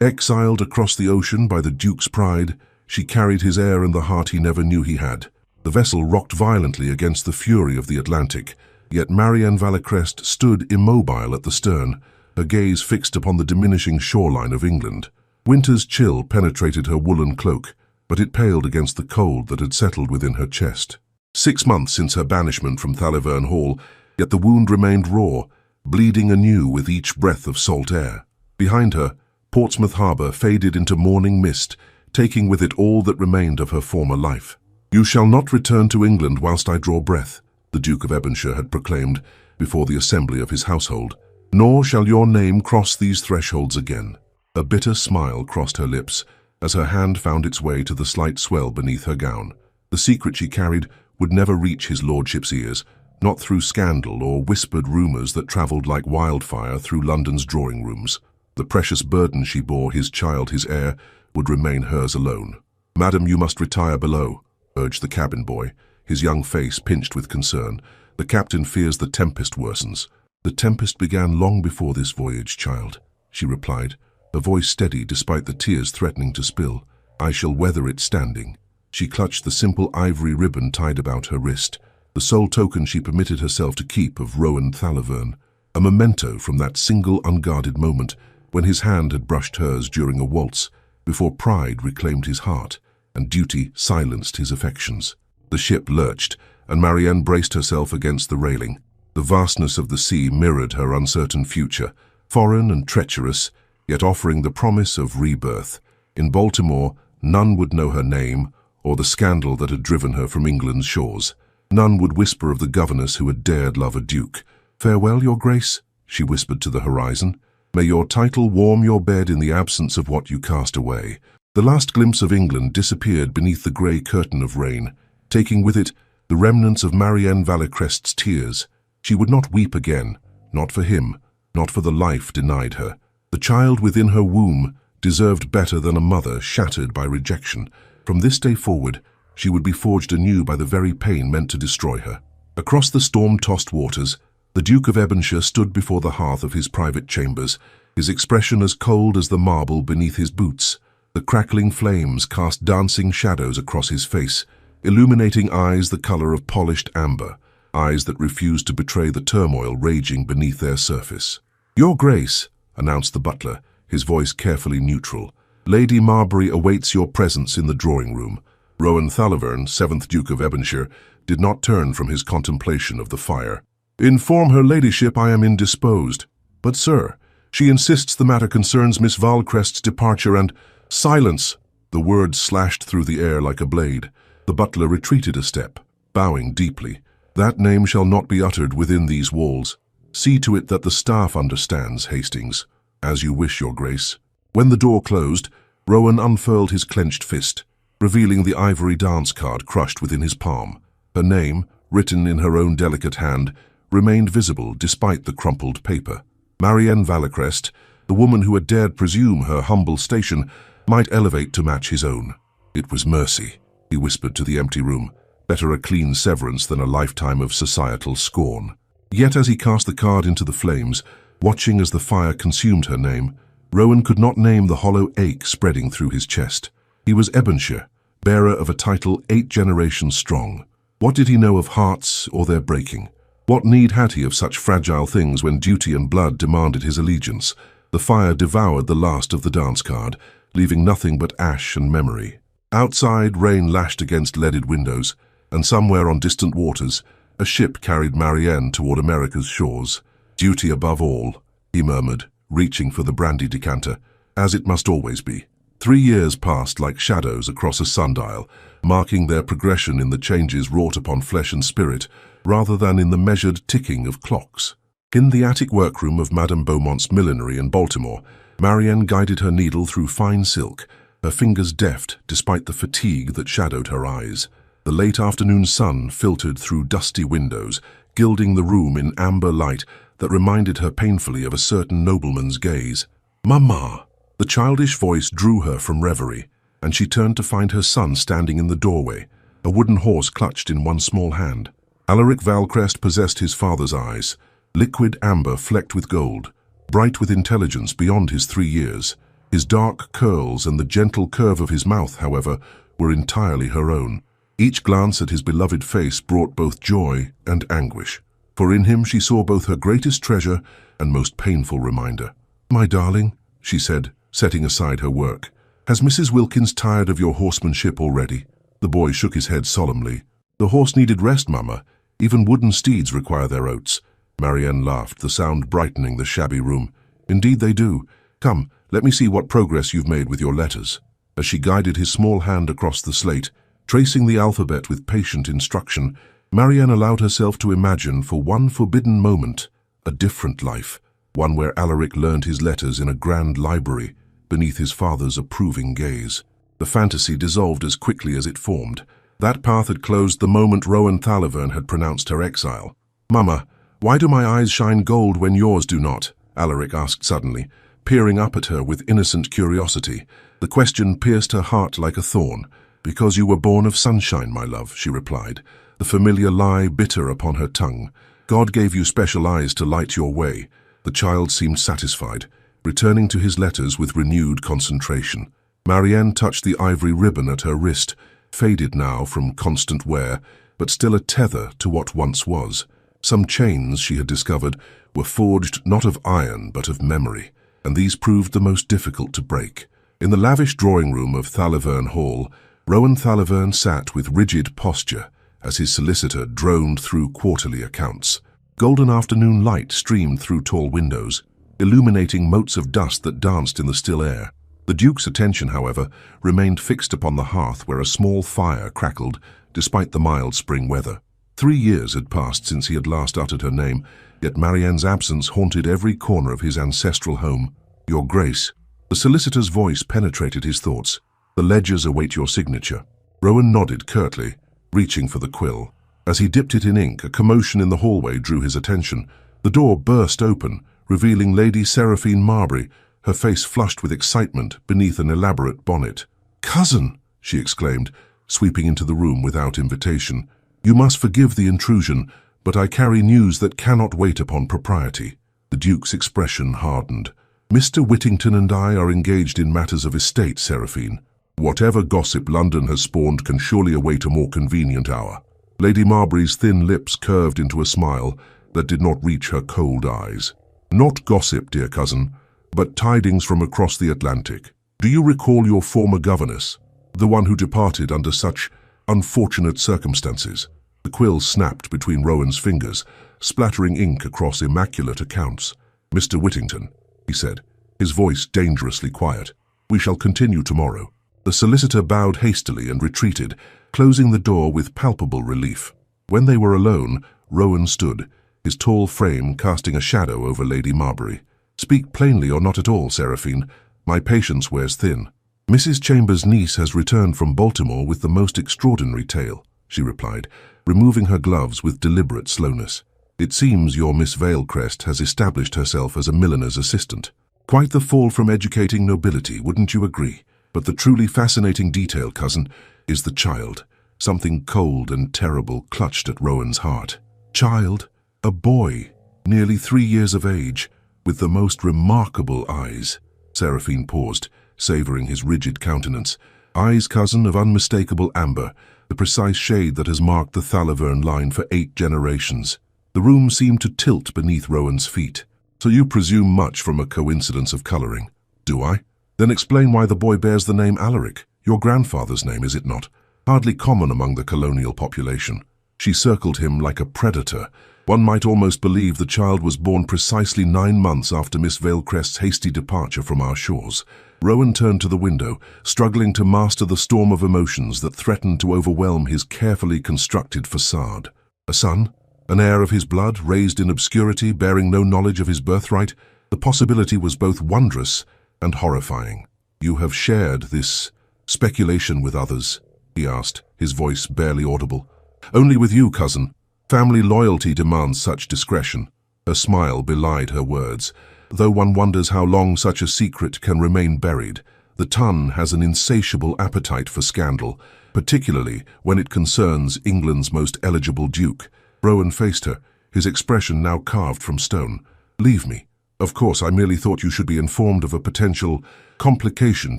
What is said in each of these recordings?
Exiled across the ocean by the Duke's pride, she carried his heir and the heart he never knew he had. The vessel rocked violently against the fury of the Atlantic, yet Marianne Valacrest stood immobile at the stern, her gaze fixed upon the diminishing shoreline of England. Winter's chill penetrated her woolen cloak, but it paled against the cold that had settled within her chest. 6 months since her banishment from Thalivern Hall, yet the wound remained raw, bleeding anew with each breath of salt air. Behind her, Portsmouth harbour faded into morning mist, taking with it all that remained of her former life. "You shall not return to England whilst I draw breath," the Duke of Ebonshire had proclaimed before the assembly of his household, "nor shall your name cross these thresholds again." A bitter smile crossed her lips as her hand found its way to the slight swell beneath her gown. The secret she carried would never reach his lordship's ears, not through scandal or whispered rumours that travelled like wildfire through London's drawing rooms. The precious burden she bore his child, his heir, would remain hers alone. "Madam, you must retire below," urged the cabin boy, his young face pinched with concern. "The captain fears the tempest worsens." "The tempest began long before this voyage, child," she replied, her voice steady despite the tears threatening to spill. "I shall weather it standing." She clutched the simple ivory ribbon tied about her wrist, the sole token she permitted herself to keep of Rowan Thalivern, a memento from that single unguarded moment when his hand had brushed hers during a waltz, before pride reclaimed his heart and duty silenced his affections. The ship lurched, and Marianne braced herself against the railing. The vastness of the sea mirrored her uncertain future, foreign and treacherous, yet offering the promise of rebirth. In Baltimore, none would know her name or the scandal that had driven her from England's shores. None would whisper of the governess who had dared love a duke. "Farewell, your grace," she whispered to the horizon. "May your title warm your bed in the absence of what you cast away." The last glimpse of England disappeared beneath the grey curtain of rain, taking with it the remnants of Marianne Valacrest's tears. She would not weep again, not for him, not for the life denied her. The child within her womb deserved better than a mother shattered by rejection. From this day forward, she would be forged anew by the very pain meant to destroy her. Across the storm-tossed waters, the Duke of Ebonshire stood before the hearth of his private chambers, his expression as cold as the marble beneath his boots. The crackling flames cast dancing shadows across his face, illuminating eyes the colour of polished amber, eyes that refused to betray the turmoil raging beneath their surface. "Your Grace," announced the butler, his voice carefully neutral, "Lady Marbury awaits your presence in the drawing-room." Rowan Thalivern, 7th Duke of Ebonshire, did not turn from his contemplation of the fire. "Inform her ladyship I am indisposed." "But, sir, she insists the matter concerns Miss Valcrest's departure and—" "Silence!" The words slashed through the air like a blade. The butler retreated a step, bowing deeply. "That name shall not be uttered within these walls. See to it that the staff understands, Hastings." "As you wish, your grace." When the door closed, Rowan unfurled his clenched fist, revealing the ivory dance card crushed within his palm. Her name, written in her own delicate hand, remained visible despite the crumpled paper. Marianne Valacrest, the woman who had dared presume her humble station, might elevate to match his own. "It was mercy," he whispered to the empty room. "Better a clean severance than a lifetime of societal scorn." Yet as he cast the card into the flames, watching as the fire consumed her name, Rowan could not name the hollow ache spreading through his chest. He was Ebonshire, bearer of a title 8 generations strong. What did he know of hearts or their breaking? What need had he of such fragile things when duty and blood demanded his allegiance? The fire devoured the last of the dance card, leaving nothing but ash and memory. Outside, rain lashed against leaded windows, and somewhere on distant waters, a ship carried Marianne toward America's shores. "Duty above all," he murmured, reaching for the brandy decanter, "as it must always be." 3 years passed like shadows across a sundial, marking their progression in the changes wrought upon flesh and spirit, rather than in the measured ticking of clocks. In the attic workroom of Madame Beaumont's millinery in Baltimore, Marianne guided her needle through fine silk, her fingers deft despite the fatigue that shadowed her eyes. The late afternoon sun filtered through dusty windows, gilding the room in amber light that reminded her painfully of a certain nobleman's gaze. "Mamma!" The childish voice drew her from reverie, and she turned to find her son standing in the doorway, a wooden horse clutched in one small hand. Alaric Valcrest possessed his father's eyes, liquid amber flecked with gold, bright with intelligence beyond his 3 years. His dark curls and the gentle curve of his mouth, however, were entirely her own. Each glance at his beloved face brought both joy and anguish, for in him she saw both her greatest treasure and most painful reminder. "My darling," she said, setting aside her work, "has Mrs. Wilkins tired of your horsemanship already?" The boy shook his head solemnly. "The horse needed rest, Mama. Even wooden steeds require their oats." Marianne laughed, the sound brightening the shabby room. "Indeed they do. Come, let me see what progress you've made with your letters." As she guided his small hand across the slate, tracing the alphabet with patient instruction, Marianne allowed herself to imagine for one forbidden moment a different life, one where Alaric learned his letters in a grand library beneath his father's approving gaze. The fantasy dissolved as quickly as it formed. That path had closed the moment Rowan Thallaverne had pronounced her exile. "Mama, why do my eyes shine gold when yours do not?" Alaric asked suddenly, peering up at her with innocent curiosity. The question pierced her heart like a thorn. "Because you were born of sunshine, my love," she replied, the familiar lie bitter upon her tongue. "God gave you special eyes to light your way." The child seemed satisfied, returning to his letters with renewed concentration. Marianne touched the ivory ribbon at her wrist, faded now from constant wear, but still a tether to what once was. Some chains, she had discovered, were forged not of iron but of memory, and these proved the most difficult to break. In the lavish drawing-room of Thallaverne Hall, Rowan Thallaverne sat with rigid posture as his solicitor droned through quarterly accounts. Golden afternoon light streamed through tall windows, illuminating motes of dust that danced in the still air. The Duke's attention, however, remained fixed upon the hearth where a small fire crackled despite the mild spring weather. 3 years had passed since he had last uttered her name, yet Marianne's absence haunted every corner of his ancestral home. "Your Grace." The solicitor's voice penetrated his thoughts. "The ledgers await your signature." Rowan nodded curtly, reaching for the quill. As he dipped it in ink, a commotion in the hallway drew his attention. The door burst open, revealing Lady Seraphine Marbury, her face flushed with excitement beneath an elaborate bonnet. "Cousin!" she exclaimed, sweeping into the room without invitation. "You must forgive the intrusion, but I carry news that cannot wait upon propriety." The Duke's expression hardened. "Mr. Whittington and I are engaged in matters of estate, Seraphine. Whatever gossip London has spawned can surely await a more convenient hour." Lady Marbury's thin lips curved into a smile that did not reach her cold eyes. "Not gossip, dear cousin, but tidings from across the Atlantic. Do you recall your former governess, the one who departed under such unfortunate circumstances?" The quill snapped between Rowan's fingers, splattering ink across immaculate accounts. "Mr. Whittington," he said, his voice dangerously quiet. "We shall continue tomorrow." The solicitor bowed hastily and retreated, closing the door with palpable relief. When they were alone, Rowan stood, his tall frame casting a shadow over Lady Marbury. "Speak plainly or not at all, Seraphine. My patience wears thin." "Mrs. Chambers' niece has returned from Baltimore with the most extraordinary tale," she replied, removing her gloves with deliberate slowness. "It seems your Miss Valecrest has established herself as a milliner's assistant. Quite the fall from educating nobility, wouldn't you agree? But the truly fascinating detail, cousin, is the child. Something cold and terrible clutched at Rowan's heart. Child, a boy, nearly 3 years of age, with the most remarkable eyes." Seraphine paused, savouring his rigid countenance. "Eyes, cousin, of unmistakable amber, the precise shade that has marked the Thallaverne line for 8 generations." The room seemed to tilt beneath Rowan's feet. "So you presume much from a coincidence of colouring?" "Do I? Then explain why the boy bears the name Alaric. Your grandfather's name, is it not? Hardly common among the colonial population." She circled him like a predator. One might almost believe the child was born precisely 9 months after Miss Valecrest's hasty departure from our shores. Rowan turned to the window, struggling to master the storm of emotions that threatened to overwhelm his carefully constructed facade. A son? An heir of his blood, raised in obscurity, bearing no knowledge of his birthright? The possibility was both wondrous and horrifying. "You have shared this speculation with others?" he asked, his voice barely audible. "Only with you, cousin. Family loyalty demands such discretion." Her smile belied her words. "Though one wonders how long such a secret can remain buried, the tongue has an insatiable appetite for scandal, particularly when it concerns England's most eligible duke." Rowan faced her, his expression now carved from stone. "Leave me. Of course, I merely thought you should be informed of a potential complication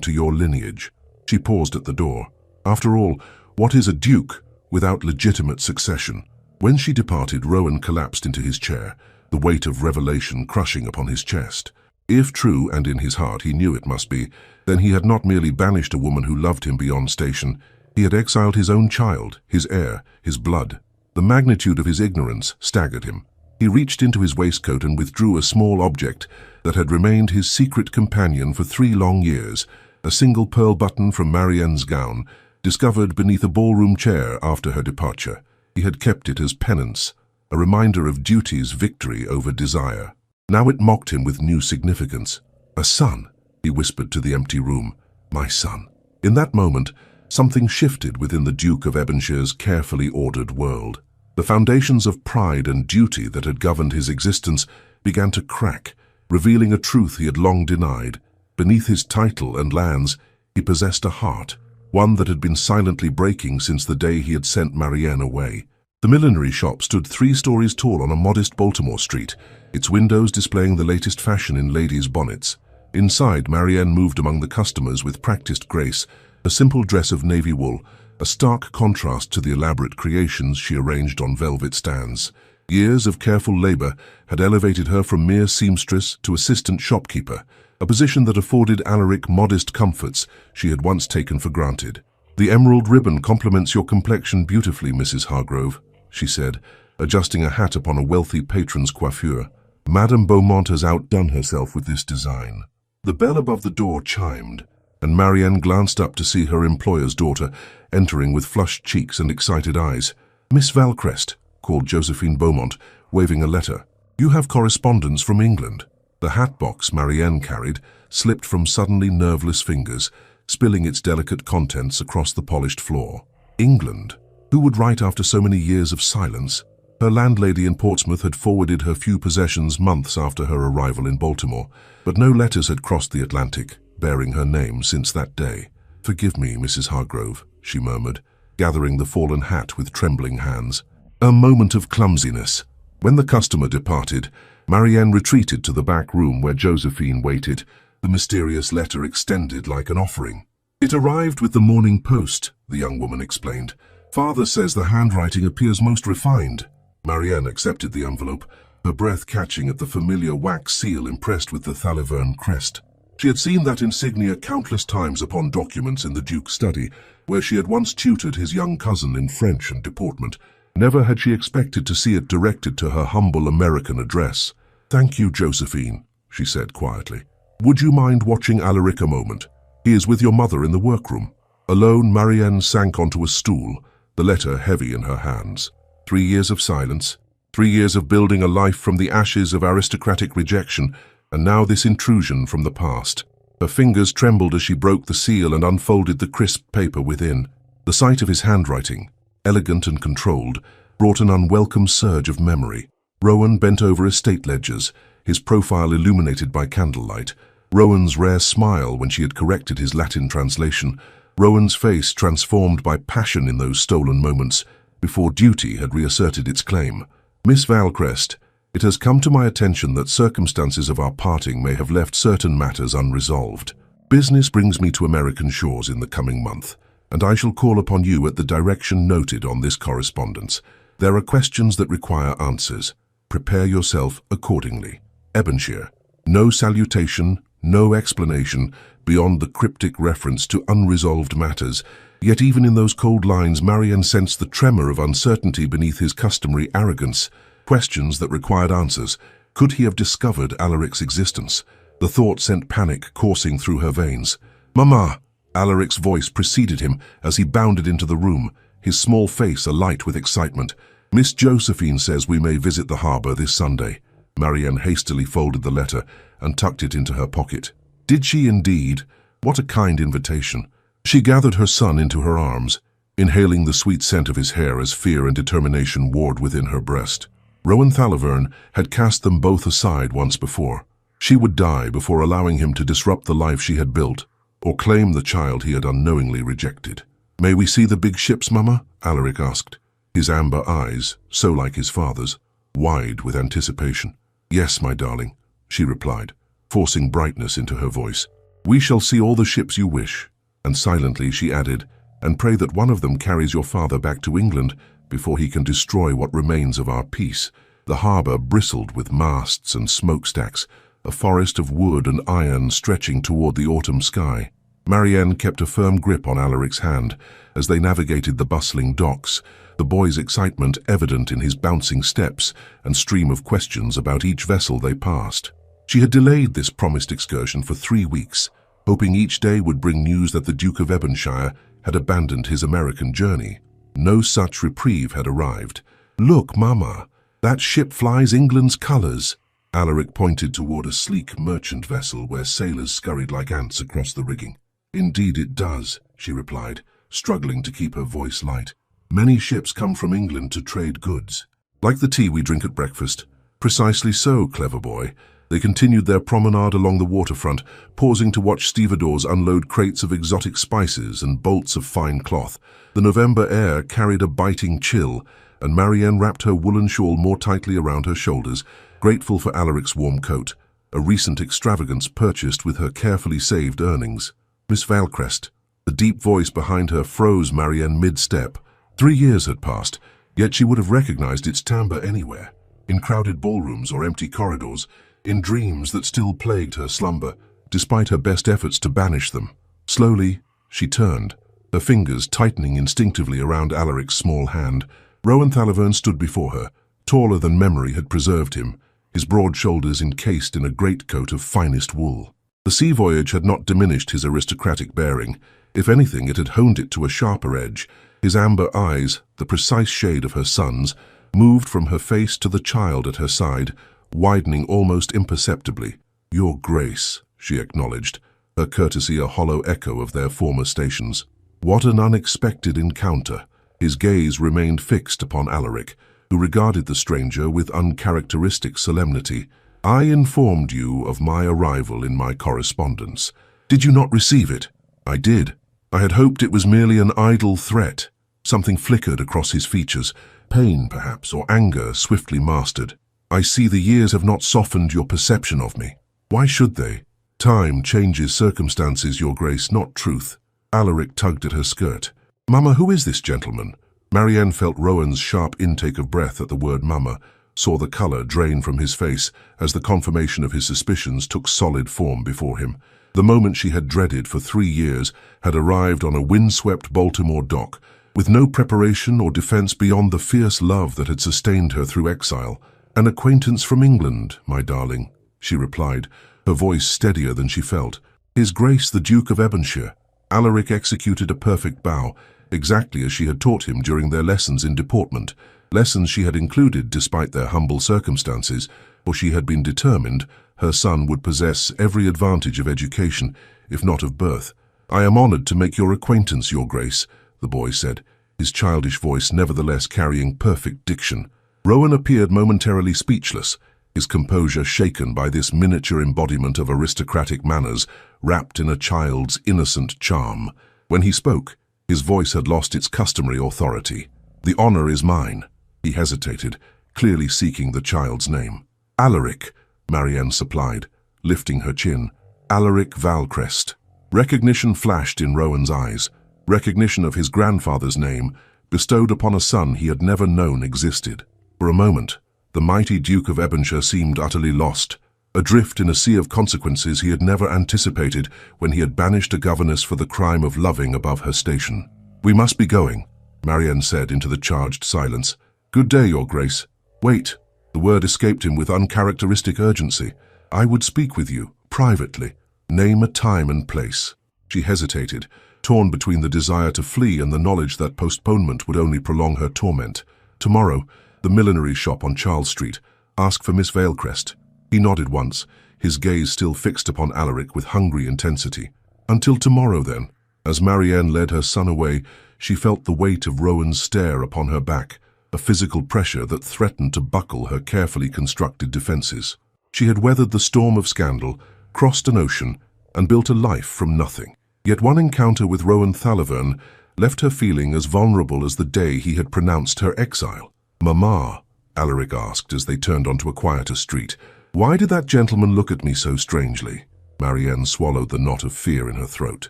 to your lineage. She paused at the door. After all, what is a duke without legitimate succession? When she departed, Rowan collapsed into his chair, the weight of revelation crushing upon his chest. If true, and in his heart he knew it must be, then he had not merely banished a woman who loved him beyond station, he had exiled his own child, his heir, his blood. The magnitude of his ignorance staggered him. He reached into his waistcoat and withdrew a small object that had remained his secret companion for 3 long years, a single pearl button from Marianne's gown, discovered beneath a ballroom chair after her departure. He had kept it as penance, a reminder of duty's victory over desire. Now it mocked him with new significance. A son, he whispered to the empty room. My son. In that moment, something shifted within the Duke of Ebonshire's carefully ordered world. The foundations of pride and duty that had governed his existence began to crack, revealing a truth he had long denied. Beneath his title and lands, he possessed a heart, one that had been silently breaking since the day he had sent Marianne away. The millinery shop stood 3 stories tall on a modest Baltimore street, its windows displaying the latest fashion in ladies' bonnets. Inside, Marianne moved among the customers with practiced grace, a simple dress of navy wool, a stark contrast to the elaborate creations she arranged on velvet stands. Years of careful labor had elevated her from mere seamstress to assistant shopkeeper, a position that afforded Alaric modest comforts she had once taken for granted. The emerald ribbon complements your complexion beautifully, Mrs. Hargrove, she said, adjusting a hat upon a wealthy patron's coiffure. Madame Beaumont has outdone herself with this design. The bell above the door chimed, and Marianne glanced up to see her employer's daughter entering with flushed cheeks and excited eyes. Miss Valcrest, called Josephine Beaumont, waving a letter. You have correspondence from England. The hat box Marianne carried slipped from suddenly nerveless fingers, spilling its delicate contents across the polished floor. England? Who would write after so many years of silence? Her landlady in Portsmouth had forwarded her few possessions months after her arrival in Baltimore, but no letters had crossed the Atlantic, bearing her name since that day. Forgive me, Mrs. Hargrove, she murmured, gathering the fallen hat with trembling hands. A moment of clumsiness. When the customer departed, Marianne retreated to the back room where Josephine waited, the mysterious letter extended like an offering. It arrived with the morning post, the young woman explained. Father says the handwriting appears most refined. Marianne accepted the envelope, her breath catching at the familiar wax seal impressed with the Thaliverne crest. She had seen that insignia countless times upon documents in the Duke's study, where she had once tutored his young cousin in French and deportment. Never had she expected to see it directed to her humble American address. Thank you, Josephine, she said quietly. Would you mind watching Alaric a moment? He is with your mother in the workroom. Alone, Marianne sank onto a stool, the letter heavy in her hands. 3 years of silence, 3 years of building a life from the ashes of aristocratic rejection, and now this intrusion from the past. Her fingers trembled as she broke the seal and unfolded the crisp paper within. The sight of his handwriting, elegant and controlled, brought an unwelcome surge of memory. Rowan bent over estate ledgers, his profile illuminated by candlelight. Rowan's rare smile when she had corrected his Latin translation. Rowan's face transformed by passion in those stolen moments, before duty had reasserted its claim. Miss Valcrest, it has come to my attention that circumstances of our parting may have left certain matters unresolved. Business brings me to American shores in the coming month, and I shall call upon you at the direction noted on this correspondence. There are questions that require answers. Prepare yourself accordingly. Ebonshire. No salutation, no explanation, beyond the cryptic reference to unresolved matters. Yet even in those cold lines, Marianne sensed the tremor of uncertainty beneath his customary arrogance. Questions that required answers. Could he have discovered Alaric's existence? The thought sent panic coursing through her veins. Mama! Alaric's voice preceded him as he bounded into the room, his small face alight with excitement. Miss Josephine says we may visit the harbour this Sunday. Marianne hastily folded the letter and tucked it into her pocket. Did she indeed? What a kind invitation. She gathered her son into her arms, inhaling the sweet scent of his hair as fear and determination warred within her breast. Rowan Thaliverne had cast them both aside once before. She would die before allowing him to disrupt the life she had built, or claim the child he had unknowingly rejected. May we see the big ships, Mama? Alaric asked, his amber eyes, so like his father's, wide with anticipation. Yes, my darling, she replied, forcing brightness into her voice. We shall see all the ships you wish." And silently she added, "And pray that one of them carries your father back to England before he can destroy what remains of our peace." The harbour bristled with masts and smokestacks, a forest of wood and iron stretching toward the autumn sky. Marianne kept a firm grip on Alaric's hand as they navigated the bustling docks, the boy's excitement evident in his bouncing steps and stream of questions about each vessel they passed. She had delayed this promised excursion for 3 weeks, hoping each day would bring news that the Duke of Ebonshire had abandoned his American journey. No such reprieve had arrived. "Look, Mama, that ship flies England's colours." Alaric pointed toward a sleek merchant vessel where sailors scurried like ants across the rigging. "Indeed it does," she replied, struggling to keep her voice light. "Many ships come from England to trade goods." "Like the tea we drink at breakfast." "Precisely so, clever boy." They continued their promenade along the waterfront, pausing to watch stevedores unload crates of exotic spices and bolts of fine cloth. The November air carried a biting chill, and Marianne wrapped her woolen shawl more tightly around her shoulders, grateful for Alaric's warm coat, a recent extravagance purchased with her carefully saved earnings. "Miss Valcrest." The deep voice behind her froze Marianne mid-step. 3 years had passed, yet she would have recognized its timbre anywhere, in crowded ballrooms or empty corridors, in dreams that still plagued her slumber, despite her best efforts to banish them. Slowly, she turned, her fingers tightening instinctively around Alaric's small hand. Rowan Thalaverne stood before her, taller than memory had preserved him, his broad shoulders encased in a greatcoat of finest wool. The sea voyage had not diminished his aristocratic bearing. If anything, it had honed it to a sharper edge. His amber eyes, the precise shade of her son's, moved from her face to the child at her side, widening almost imperceptibly. "Your Grace," she acknowledged, her courtesy a hollow echo of their former stations. What an unexpected encounter! His gaze remained fixed upon Alaric, who regarded the stranger with uncharacteristic solemnity. "I informed you of my arrival in my correspondence. Did you not receive it?" "I did. I had hoped it was merely an idle threat." Something flickered across his features, pain perhaps, or anger swiftly mastered. "I see the years have not softened your perception of me." "Why should they?" "Time changes circumstances, Your Grace, not truth." Alaric tugged at her skirt. "Mama, who is this gentleman?" Marianne felt Rowan's sharp intake of breath at the word Mama, saw the colour drain from his face as the confirmation of his suspicions took solid form before him. The moment she had dreaded for 3 years had arrived on a windswept Baltimore dock, with no preparation or defence beyond the fierce love that had sustained her through exile. "An acquaintance from England, my darling," she replied, her voice steadier than she felt. "His Grace the Duke of Ebonshire." Alaric executed a perfect bow, exactly as she had taught him during their lessons in deportment, lessons she had included despite their humble circumstances, for she had been determined her son would possess every advantage of education, if not of birth. "I am honoured to make your acquaintance, Your Grace," the boy said, his childish voice nevertheless carrying perfect diction. Rowan appeared momentarily speechless, his composure shaken by this miniature embodiment of aristocratic manners wrapped in a child's innocent charm. When he spoke, his voice had lost its customary authority. "The honour is mine." He hesitated, clearly seeking the child's name. "Alaric," Marianne supplied, lifting her chin. "Alaric Valcrest." Recognition flashed in Rowan's eyes, recognition of his grandfather's name, bestowed upon a son he had never known existed. For a moment, the mighty Duke of Ebonshire seemed utterly lost, adrift in a sea of consequences he had never anticipated when he had banished a governess for the crime of loving above her station. "We must be going," Marianne said into the charged silence. "Good day, Your Grace." "Wait." The word escaped him with uncharacteristic urgency. "I would speak with you, privately. Name a time and place." She hesitated, torn between the desire to flee and the knowledge that postponement would only prolong her torment. "Tomorrow, the millinery shop on Charles Street. Ask for Miss Valcrest." He nodded once, his gaze still fixed upon Alaric with hungry intensity. "Until tomorrow, then." As Marianne led her son away, she felt the weight of Rowan's stare upon her back, a physical pressure that threatened to buckle her carefully constructed defences. She had weathered the storm of scandal, crossed an ocean, and built a life from nothing. Yet one encounter with Rowan Thalaverne left her feeling as vulnerable as the day he had pronounced her exile. "Mamma," Alaric asked as they turned onto a quieter street, "why did that gentleman look at me so strangely?" Marianne swallowed the knot of fear in her throat.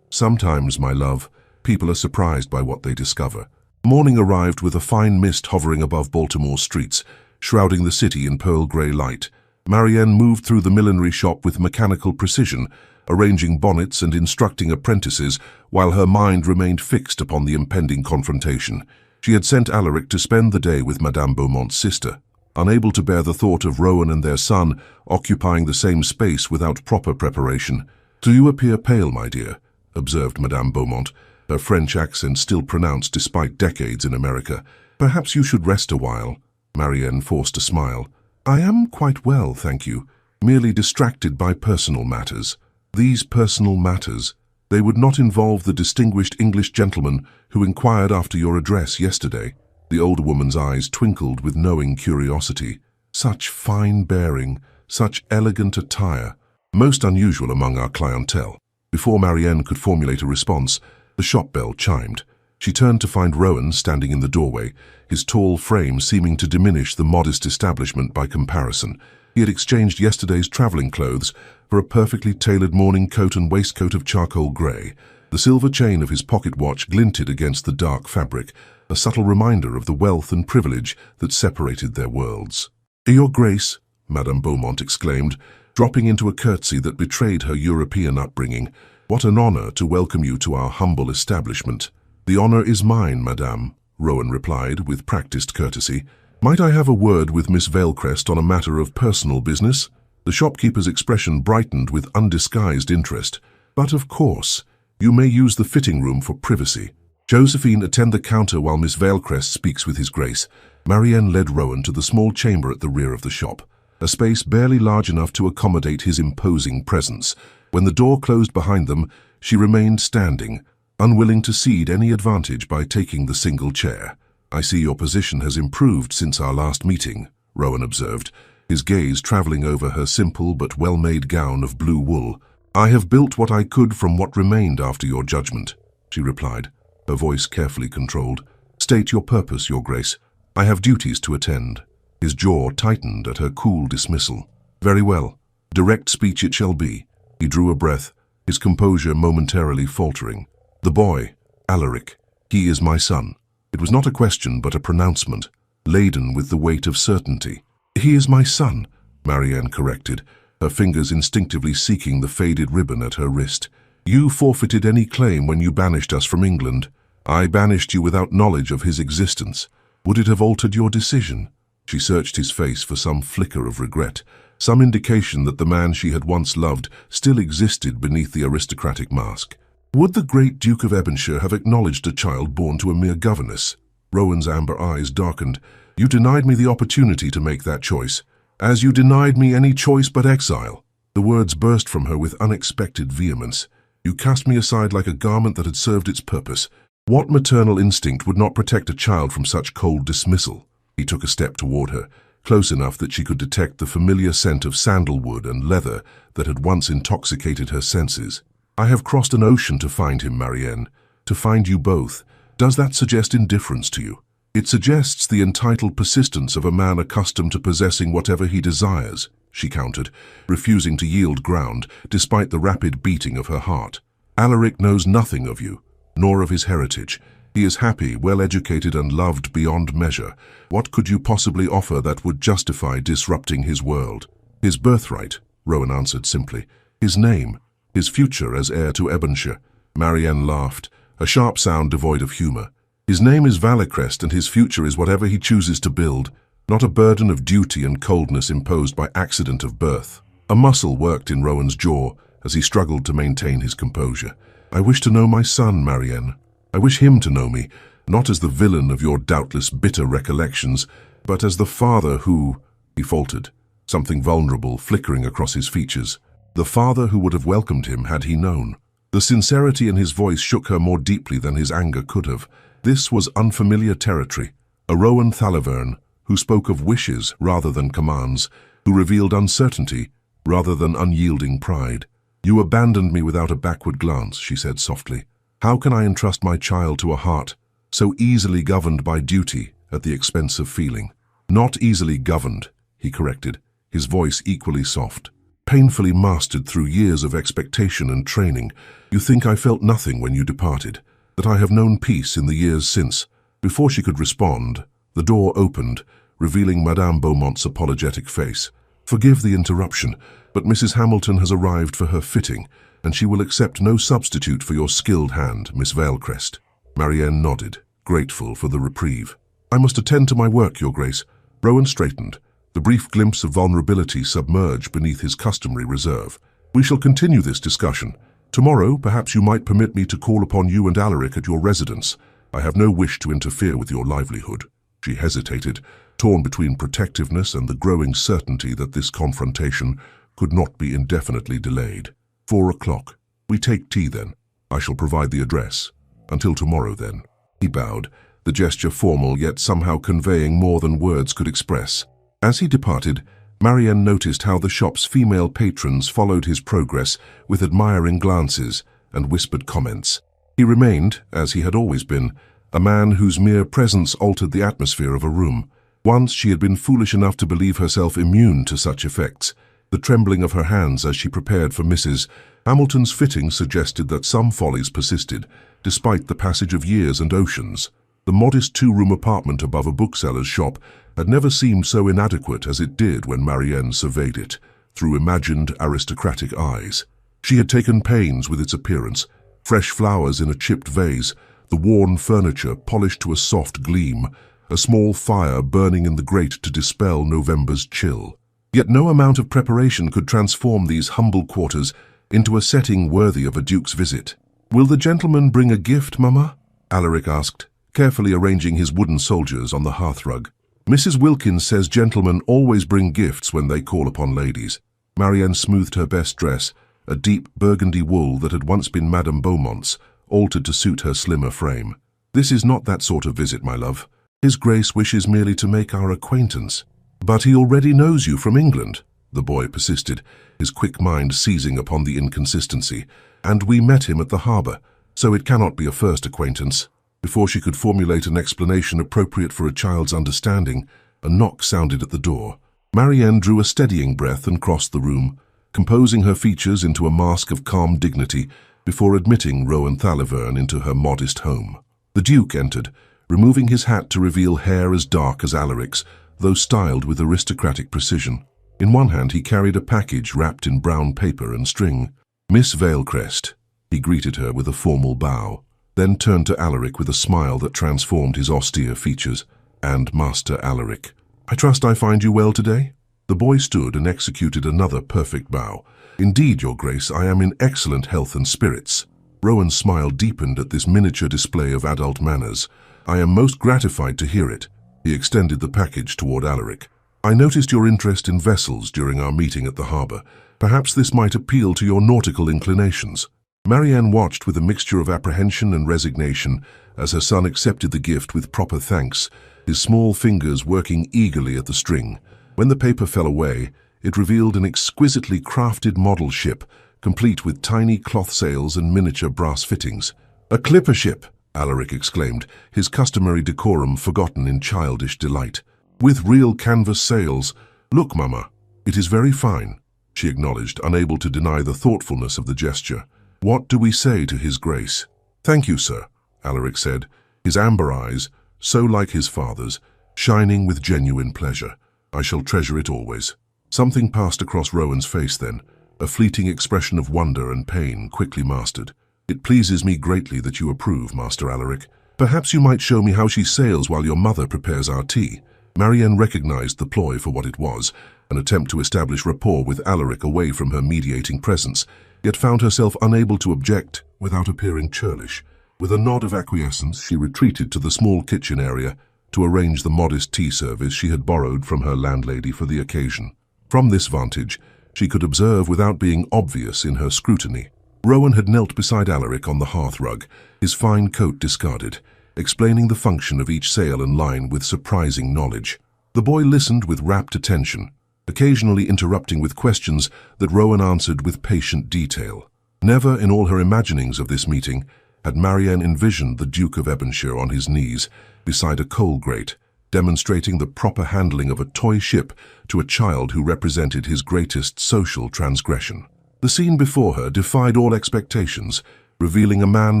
Sometimes, my love, people are surprised by what they discover. Morning arrived with a fine mist hovering above Baltimore's streets, shrouding the city in pearl-grey light. Marianne moved through the millinery shop with mechanical precision, arranging bonnets and instructing apprentices, while her mind remained fixed upon the impending confrontation. She had sent Alaric to spend the day with Madame Beaumont's sister. Unable to bear the thought of Rowan and their son occupying the same space without proper preparation. "Do you appear pale, my dear?" observed Madame Beaumont, her French accent still pronounced despite decades in America. "Perhaps you should rest a while." Marianne forced a smile. "I am quite well, thank you, merely distracted by personal matters." These personal matters, they would not involve the distinguished English gentleman who inquired after your address yesterday. The older woman's eyes twinkled with knowing curiosity. Such fine bearing, such elegant attire, most unusual among our clientele. Before Marianne could formulate a response, the shop bell chimed. She turned to find Rowan standing in the doorway, his tall frame seeming to diminish the modest establishment by comparison. He had exchanged yesterday's traveling clothes for a perfectly tailored morning coat and waistcoat of charcoal grey. The silver chain of his pocket watch glinted against the dark fabric, a subtle reminder of the wealth and privilege that separated their worlds. "Your Grace," Madame Beaumont exclaimed, dropping into a curtsy that betrayed her European upbringing, "what an honor to welcome you to our humble establishment." "The honor is mine, Madame," Rowan replied with practiced courtesy. "Might I have a word with Miss Valecrest on a matter of personal business?" The shopkeeper's expression brightened with undisguised interest. "But of course, you may use the fitting room for privacy. Josephine, attend the counter while Miss Valecrest speaks with His Grace." Marianne led Rowan to the small chamber at the rear of the shop, a space barely large enough to accommodate his imposing presence. When the door closed behind them, she remained standing, unwilling to cede any advantage by taking the single chair. "I see your position has improved since our last meeting," Rowan observed, his gaze traveling over her simple but well-made gown of blue wool. "I have built what I could from what remained after your judgment," she replied, her voice carefully controlled. "State your purpose, Your Grace. I have duties to attend." His jaw tightened at her cool dismissal. "Very well. Direct speech it shall be." He drew a breath, his composure momentarily faltering. "The boy, Alaric, he is my son." It was not a question but a pronouncement, laden with the weight of certainty. "He is my son," Marianne corrected, her fingers instinctively seeking the faded ribbon at her wrist. "You forfeited any claim when you banished us from England. I banished you without knowledge of his existence. Would it have altered your decision?" She searched his face for some flicker of regret, some indication that the man she had once loved still existed beneath the aristocratic mask. "Would the great Duke of Ebonshire have acknowledged a child born to a mere governess?" Rowan's amber eyes darkened. "You denied me the opportunity to make that choice, as you denied me any choice but exile." The words burst from her with unexpected vehemence. "You cast me aside like a garment that had served its purpose. What maternal instinct would not protect a child from such cold dismissal?" He took a step toward her, close enough that she could detect the familiar scent of sandalwood and leather that had once intoxicated her senses. "I have crossed an ocean to find him, Marianne, to find you both. Does that suggest indifference to you?" "It suggests the entitled persistence of a man accustomed to possessing whatever he desires," she countered, refusing to yield ground despite the rapid beating of her heart. "Alaric knows nothing of you, nor of his heritage. He is happy, well-educated, and loved beyond measure. What could you possibly offer that would justify disrupting his world?" "His birthright," Rowan answered simply. "His name, his future as heir to Ebonshire." Marianne laughed, a sharp sound devoid of humor. "His name is Valecrest, and his future is whatever he chooses to build, not a burden of duty and coldness imposed by accident of birth." A muscle worked in Rowan's jaw as he struggled to maintain his composure. "I wish to know my son, Marianne. I wish him to know me, not as the villain of your doubtless bitter recollections, but as the father who—" He faltered, something vulnerable flickering across his features. The father who would have welcomed him had he known. The sincerity in his voice shook her more deeply than his anger could have. This was unfamiliar territory. A Rowan Thalaverne, who spoke of wishes rather than commands, who revealed uncertainty rather than unyielding pride. "You abandoned me without a backward glance," she said softly. "How can I entrust my child to a heart so easily governed by duty at the expense of feeling?" "Not easily governed," he corrected, his voice equally soft. painfully mastered through years of expectation and training. You think I felt nothing when you departed, that I have known peace in the years since. Before she could respond, the door opened, revealing Madame Beaumont's apologetic face. Forgive the interruption, but Mrs. Hamilton has arrived for her fitting, and she will accept no substitute for your skilled hand, Miss Valecrest. Marianne nodded, grateful for the reprieve. I must attend to my work, Your Grace. Rowan straightened, the brief glimpse of vulnerability submerged beneath his customary reserve. We shall continue this discussion. Tomorrow, perhaps you might permit me to call upon you and Alaric at your residence. I have no wish to interfere with your livelihood. She hesitated, torn between protectiveness and the growing certainty that this confrontation could not be indefinitely delayed. 4 o'clock. We take tea then. I shall provide the address. Until tomorrow then. He bowed, the gesture formal yet somehow conveying more than words could express. As he departed, Marianne noticed how the shop's female patrons followed his progress with admiring glances and whispered comments. He remained, as he had always been, a man whose mere presence altered the atmosphere of a room. Once she had been foolish enough to believe herself immune to such effects. The trembling of her hands as she prepared for Mrs. Hamilton's fitting suggested that some follies persisted, despite the passage of years and oceans. The modest two-room apartment above a bookseller's shop had never seemed so inadequate as it did when Marianne surveyed it, through imagined aristocratic eyes. She had taken pains with its appearance, fresh flowers in a chipped vase, the worn furniture polished to a soft gleam, a small fire burning in the grate to dispel November's chill. Yet no amount of preparation could transform these humble quarters into a setting worthy of a duke's visit. "Will the gentleman bring a gift, Mamma?" Alaric asked, carefully arranging his wooden soldiers on the hearthrug. "Mrs. Wilkins says gentlemen always bring gifts when they call upon ladies." Marianne smoothed her best dress, a deep burgundy wool that had once been Madame Beaumont's, altered to suit her slimmer frame. "This is not that sort of visit, my love. His Grace wishes merely to make our acquaintance." "But he already knows you from England," the boy persisted, his quick mind seizing upon the inconsistency. "And we met him at the harbour, so it cannot be a first acquaintance." Before she could formulate an explanation appropriate for a child's understanding, a knock sounded at the door. Marianne drew a steadying breath and crossed the room, composing her features into a mask of calm dignity before admitting Rowan Thalivern into her modest home. The Duke entered, removing his hat to reveal hair as dark as Alaric's, though styled with aristocratic precision. In one hand he carried a package wrapped in brown paper and string. "Miss Valecrest," he greeted her with a formal bow, then turned to Alaric with a smile that transformed his austere features. "And Master Alaric, I trust I find you well today?" The boy stood and executed another perfect bow. "Indeed, Your Grace, I am in excellent health and spirits." Rowan's smile deepened at this miniature display of adult manners. "I am most gratified to hear it." He extended the package toward Alaric. "I noticed your interest in vessels during our meeting at the harbour. Perhaps this might appeal to your nautical inclinations." Marianne watched with a mixture of apprehension and resignation as her son accepted the gift with proper thanks, his small fingers working eagerly at the string. When the paper fell away, it revealed an exquisitely crafted model ship, complete with tiny cloth sails and miniature brass fittings. "A clipper ship!" Alaric exclaimed, his customary decorum forgotten in childish delight. "With real canvas sails. Look, Mamma, it is very fine," she acknowledged, unable to deny the thoughtfulness of the gesture. "What do we say to His Grace?" "Thank you, sir," Alaric said, his amber eyes, so like his father's, shining with genuine pleasure. "I shall treasure it always." Something passed across Rowan's face then, a fleeting expression of wonder and pain quickly mastered. "It pleases me greatly that you approve, Master Alaric. Perhaps you might show me how she sails while your mother prepares our tea." Marianne recognized the ploy for what it was, an attempt to establish rapport with Alaric away from her mediating presence, yet found herself unable to object without appearing churlish. With a nod of acquiescence, she retreated to the small kitchen area to arrange the modest tea service she had borrowed from her landlady for the occasion. From this vantage, she could observe without being obvious in her scrutiny. Rowan had knelt beside Alaric on the hearthrug, his fine coat discarded, explaining the function of each sail and line with surprising knowledge. The boy listened with rapt attention, occasionally interrupting with questions that Rowan answered with patient detail. Never in all her imaginings of this meeting had Marianne envisioned the Duke of Ebonshire on his knees beside a coal grate, demonstrating the proper handling of a toy ship to a child who represented his greatest social transgression. The scene before her defied all expectations, revealing a man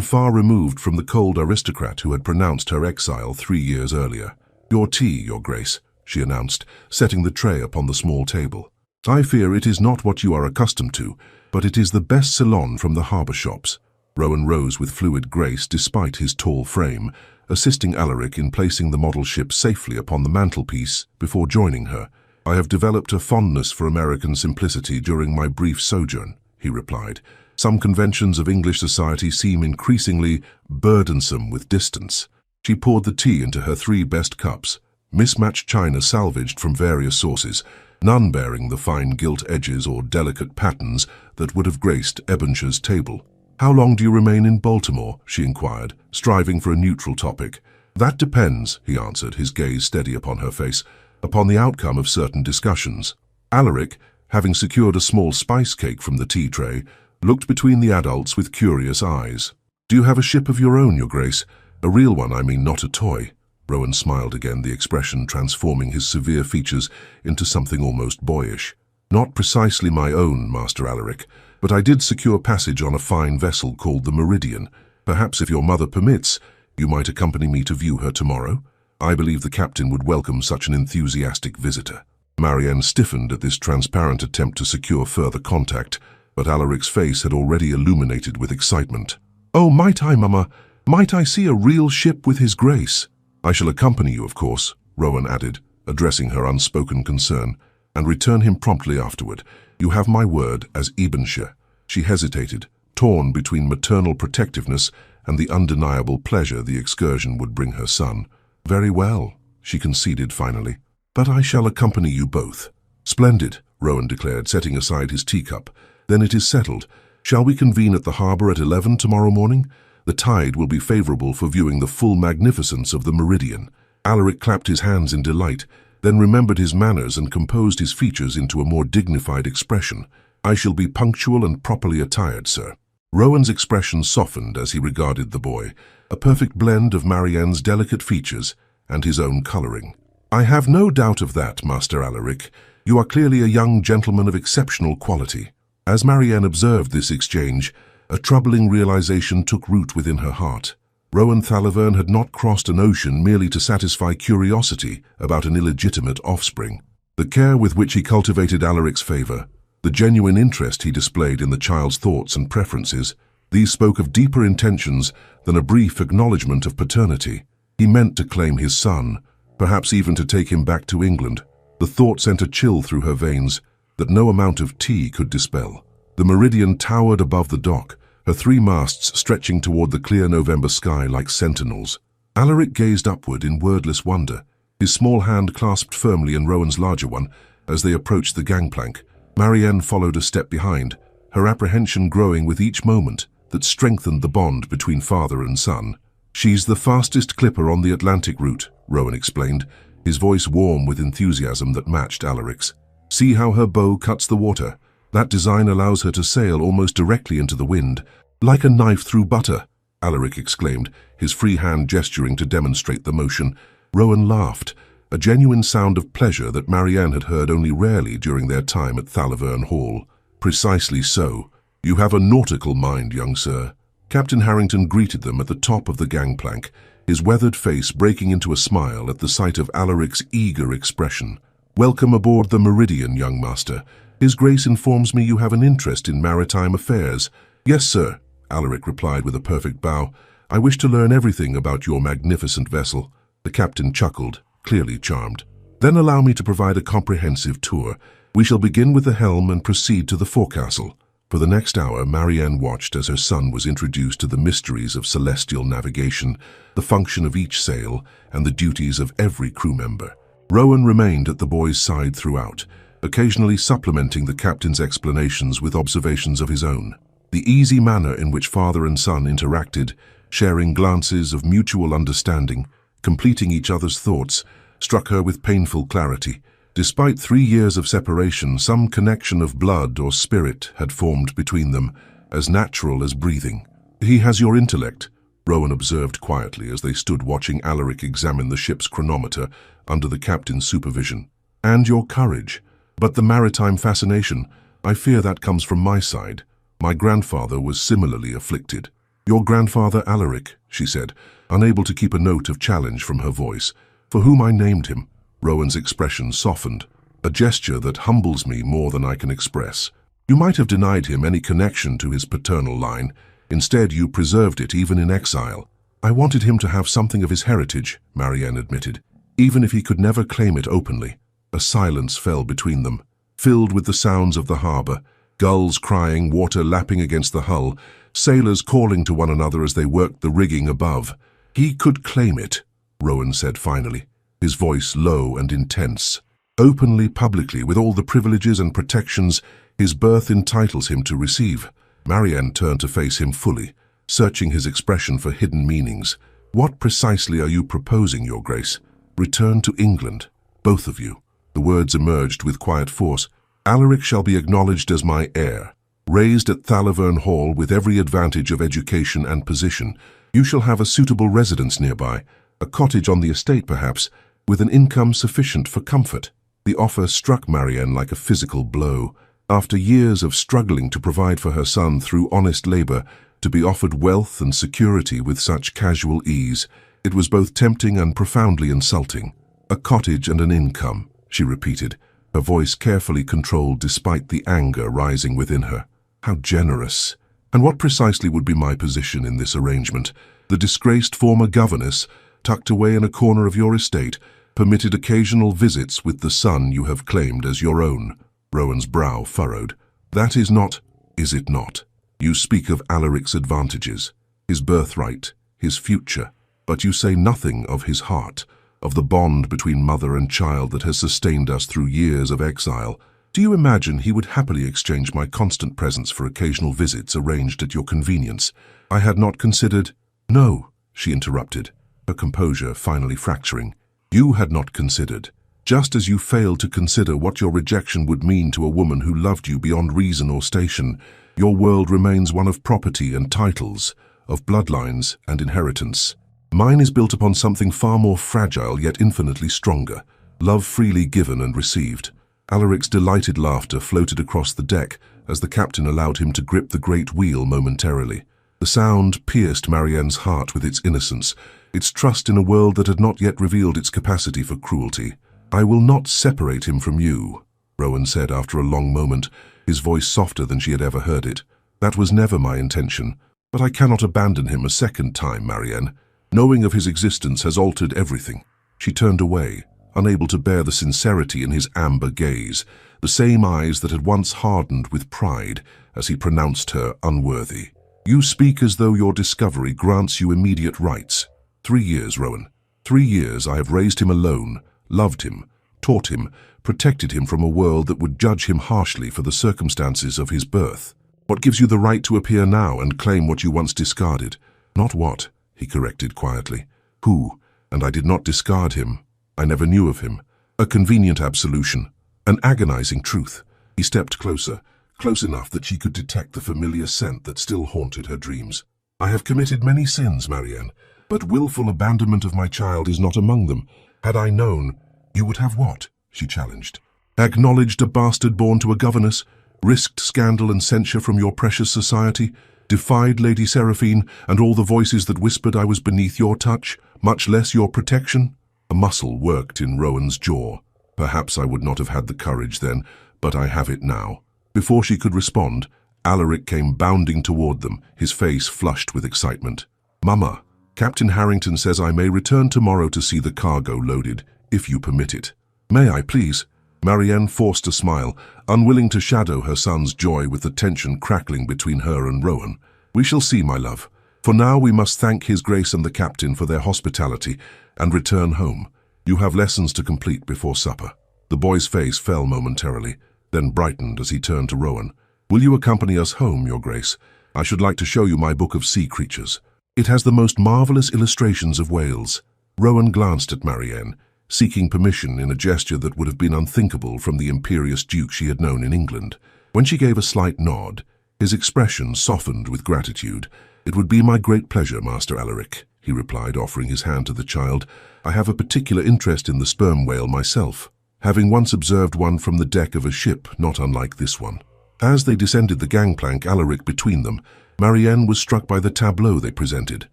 far removed from the cold aristocrat who had pronounced her exile 3 years earlier. "Your tea, Your Grace," she announced, setting the tray upon the small table. "I fear it is not what you are accustomed to, but it is the best Ceylon from the harbour shops." Rowan rose with fluid grace despite his tall frame, assisting Alaric in placing the model ship safely upon the mantelpiece before joining her. "I have developed a fondness for American simplicity during my brief sojourn," he replied. "Some conventions of English society seem increasingly burdensome with distance." She poured the tea into her 3 best cups, mismatched china salvaged from various sources, none bearing the fine gilt edges or delicate patterns that would have graced Ebonshire's table. "How long do you remain in Baltimore?" she inquired, striving for a neutral topic. "That depends," he answered, his gaze steady upon her face, "upon the outcome of certain discussions." Alaric, having secured a small spice cake from the tea tray, looked between the adults with curious eyes. "Do you have a ship of your own, Your Grace? A real one, I mean, not a toy." Rowan smiled again, the expression transforming his severe features into something almost boyish. "Not precisely my own, Master Alaric, but I did secure passage on a fine vessel called the Meridian. Perhaps if your mother permits, you might accompany me to view her tomorrow. I believe the captain would welcome such an enthusiastic visitor." Marianne stiffened at this transparent attempt to secure further contact, but Alaric's face had already illuminated with excitement. "Oh, might I, Mama? Might I see a real ship with His Grace?" "I shall accompany you, of course," Rowan added, addressing her unspoken concern, "and return him promptly afterward. You have my word as Ebonshire." She hesitated, torn between maternal protectiveness and the undeniable pleasure the excursion would bring her son. "Very well," she conceded finally, "but I shall accompany you both." "Splendid," Rowan declared, setting aside his teacup. "Then it is settled. Shall we convene at the harbour at 11 tomorrow morning? The tide will be favourable for viewing the full magnificence of the Meridian." Alaric clapped his hands in delight, then remembered his manners and composed his features into a more dignified expression. "I shall be punctual and properly attired, sir." Rowan's expression softened as he regarded the boy, a perfect blend of Marianne's delicate features and his own colouring. "I have no doubt of that, Master Alaric. You are clearly a young gentleman of exceptional quality." As Marianne observed this exchange, a troubling realization took root within her heart. Rowan Thalaverne had not crossed an ocean merely to satisfy curiosity about an illegitimate offspring. The care with which he cultivated Alaric's favor, the genuine interest he displayed in the child's thoughts and preferences, these spoke of deeper intentions than a brief acknowledgement of paternity. He meant to claim his son, perhaps even to take him back to England. The thought sent a chill through her veins that no amount of tea could dispel. The Meridian towered above the dock, her 3 masts stretching toward the clear November sky like sentinels. Alaric gazed upward in wordless wonder, his small hand clasped firmly in Rowan's larger one as they approached the gangplank. Marianne followed a step behind, her apprehension growing with each moment that strengthened the bond between father and son. "She's the fastest clipper on the Atlantic route," Rowan explained, his voice warm with enthusiasm that matched Alaric's. "See how her bow cuts the water? That design allows her to sail almost directly into the wind, like a knife through butter," Alaric exclaimed, his free hand gesturing to demonstrate the motion. Rowan laughed, a genuine sound of pleasure that Marianne had heard only rarely during their time at Thalaverne Hall. "Precisely so. You have a nautical mind, young sir." Captain Harrington greeted them at the top of the gangplank, his weathered face breaking into a smile at the sight of Alaric's eager expression. "Welcome aboard the Meridian, young master. His Grace informs me you have an interest in maritime affairs." "Yes, sir," Alaric replied with a perfect bow. "I wish to learn everything about your magnificent vessel." The captain chuckled, clearly charmed. "Then allow me to provide a comprehensive tour. We shall begin with the helm and proceed to the forecastle." For the next hour, Marianne watched as her son was introduced to the mysteries of celestial navigation, the function of each sail, and the duties of every crew member. Rowan remained at the boy's side throughout, occasionally supplementing the captain's explanations with observations of his own. The easy manner in which father and son interacted, sharing glances of mutual understanding, completing each other's thoughts, struck her with painful clarity. Despite 3 years of separation, some connection of blood or spirit had formed between them, as natural as breathing. "He has your intellect," Rowan observed quietly as they stood watching Alaric examine the ship's chronometer under the captain's supervision. "And your courage. But the maritime fascination, I fear that comes from my side. My grandfather was similarly afflicted." "Your grandfather Alaric," she said, unable to keep a note of challenge from her voice. "For whom I named him." Rowan's expression softened. "A gesture that humbles me more than I can express. You might have denied him any connection to his paternal line. Instead, you preserved it even in exile." "I wanted him to have something of his heritage," Marianne admitted, "even if he could never claim it openly." A silence fell between them, filled with the sounds of the harbor, gulls crying, water lapping against the hull, sailors calling to one another as they worked the rigging above. "He could claim it," Rowan said finally, his voice low and intense. "Openly, publicly, with all the privileges and protections his birth entitles him to receive." Marianne turned to face him fully, searching his expression for hidden meanings. "What precisely are you proposing, Your Grace?" "Return to England, both of you." The words emerged with quiet force. "Alaric shall be acknowledged as my heir, raised at Thalavern Hall with every advantage of education and position. You shall have a suitable residence nearby, a cottage on the estate perhaps, with an income sufficient for comfort." The offer struck Marianne like a physical blow. After years of struggling to provide for her son through honest labor, to be offered wealth and security with such casual ease, it was both tempting and profoundly insulting. "A cottage and an income," she repeated, her voice carefully controlled despite the anger rising within her. "How generous! And what precisely would be my position in this arrangement? The disgraced former governess, tucked away in a corner of your estate, permitted occasional visits with the son you have claimed as your own." Rowan's brow furrowed. "That is not, is it not? You speak of Alaric's advantages, his birthright, his future, but you say nothing of his heart, of the bond between mother and child that has sustained us through years of exile. Do you imagine he would happily exchange my constant presence for occasional visits arranged at your convenience? I had not considered—" "No," she interrupted, her composure finally fracturing. "You had not considered. Just as you failed to consider what your rejection would mean to a woman who loved you beyond reason or station, your world remains one of property and titles, of bloodlines and inheritance. Mine is built upon something far more fragile yet infinitely stronger, love freely given and received." Alaric's delighted laughter floated across the deck as the captain allowed him to grip the great wheel momentarily. The sound pierced Marianne's heart with its innocence, its trust in a world that had not yet revealed its capacity for cruelty. "I will not separate him from you," Rowan said after a long moment, his voice softer than she had ever heard it. "That was never my intention, but I cannot abandon him a second time, Marianne. Knowing of his existence has altered everything." She turned away, unable to bear the sincerity in his amber gaze, the same eyes that had once hardened with pride as he pronounced her unworthy. "You speak as though your discovery grants you immediate rights. 3 years, Rowan. 3 years I have raised him alone, loved him, taught him, protected him from a world that would judge him harshly for the circumstances of his birth. What gives you the right to appear now and claim what you once discarded?" "Not what," he corrected quietly. "Who, and I did not discard him. I never knew of him. A convenient absolution, an agonizing truth." He stepped closer, close enough that she could detect the familiar scent that still haunted her dreams. "I have committed many sins, Marianne, but willful abandonment of my child is not among them. Had I known—" "You would have what?" she challenged. "Acknowledged a bastard born to a governess, risked scandal and censure from your precious society, defied Lady Seraphine and all the voices that whispered I was beneath your touch, much less your protection?" A muscle worked in Rowan's jaw. "Perhaps I would not have had the courage then, but I have it now." Before she could respond, Alaric came bounding toward them, his face flushed with excitement. "Mama, Captain Harrington says I may return tomorrow to see the cargo loaded, if you permit it." "May I, please?" Marianne forced a smile, unwilling to shadow her son's joy with the tension crackling between her and Rowan. "We shall see, my love. For now we must thank His Grace and the captain for their hospitality and return home. You have lessons to complete before supper." The boy's face fell momentarily, then brightened as he turned to Rowan. "Will you accompany us home, Your Grace? I should like to show you my book of sea creatures. It has the most marvelous illustrations of whales." Rowan glanced at Marianne, seeking permission in a gesture that would have been unthinkable from the imperious duke she had known in England. When she gave a slight nod, his expression softened with gratitude, "It would be my great pleasure, Master Alaric," he replied, offering his hand to the child. "I have a particular interest in the sperm whale myself, having once observed one from the deck of a ship not unlike this one." As they descended the gangplank, Alaric between them, Marianne was struck by the tableau they presented,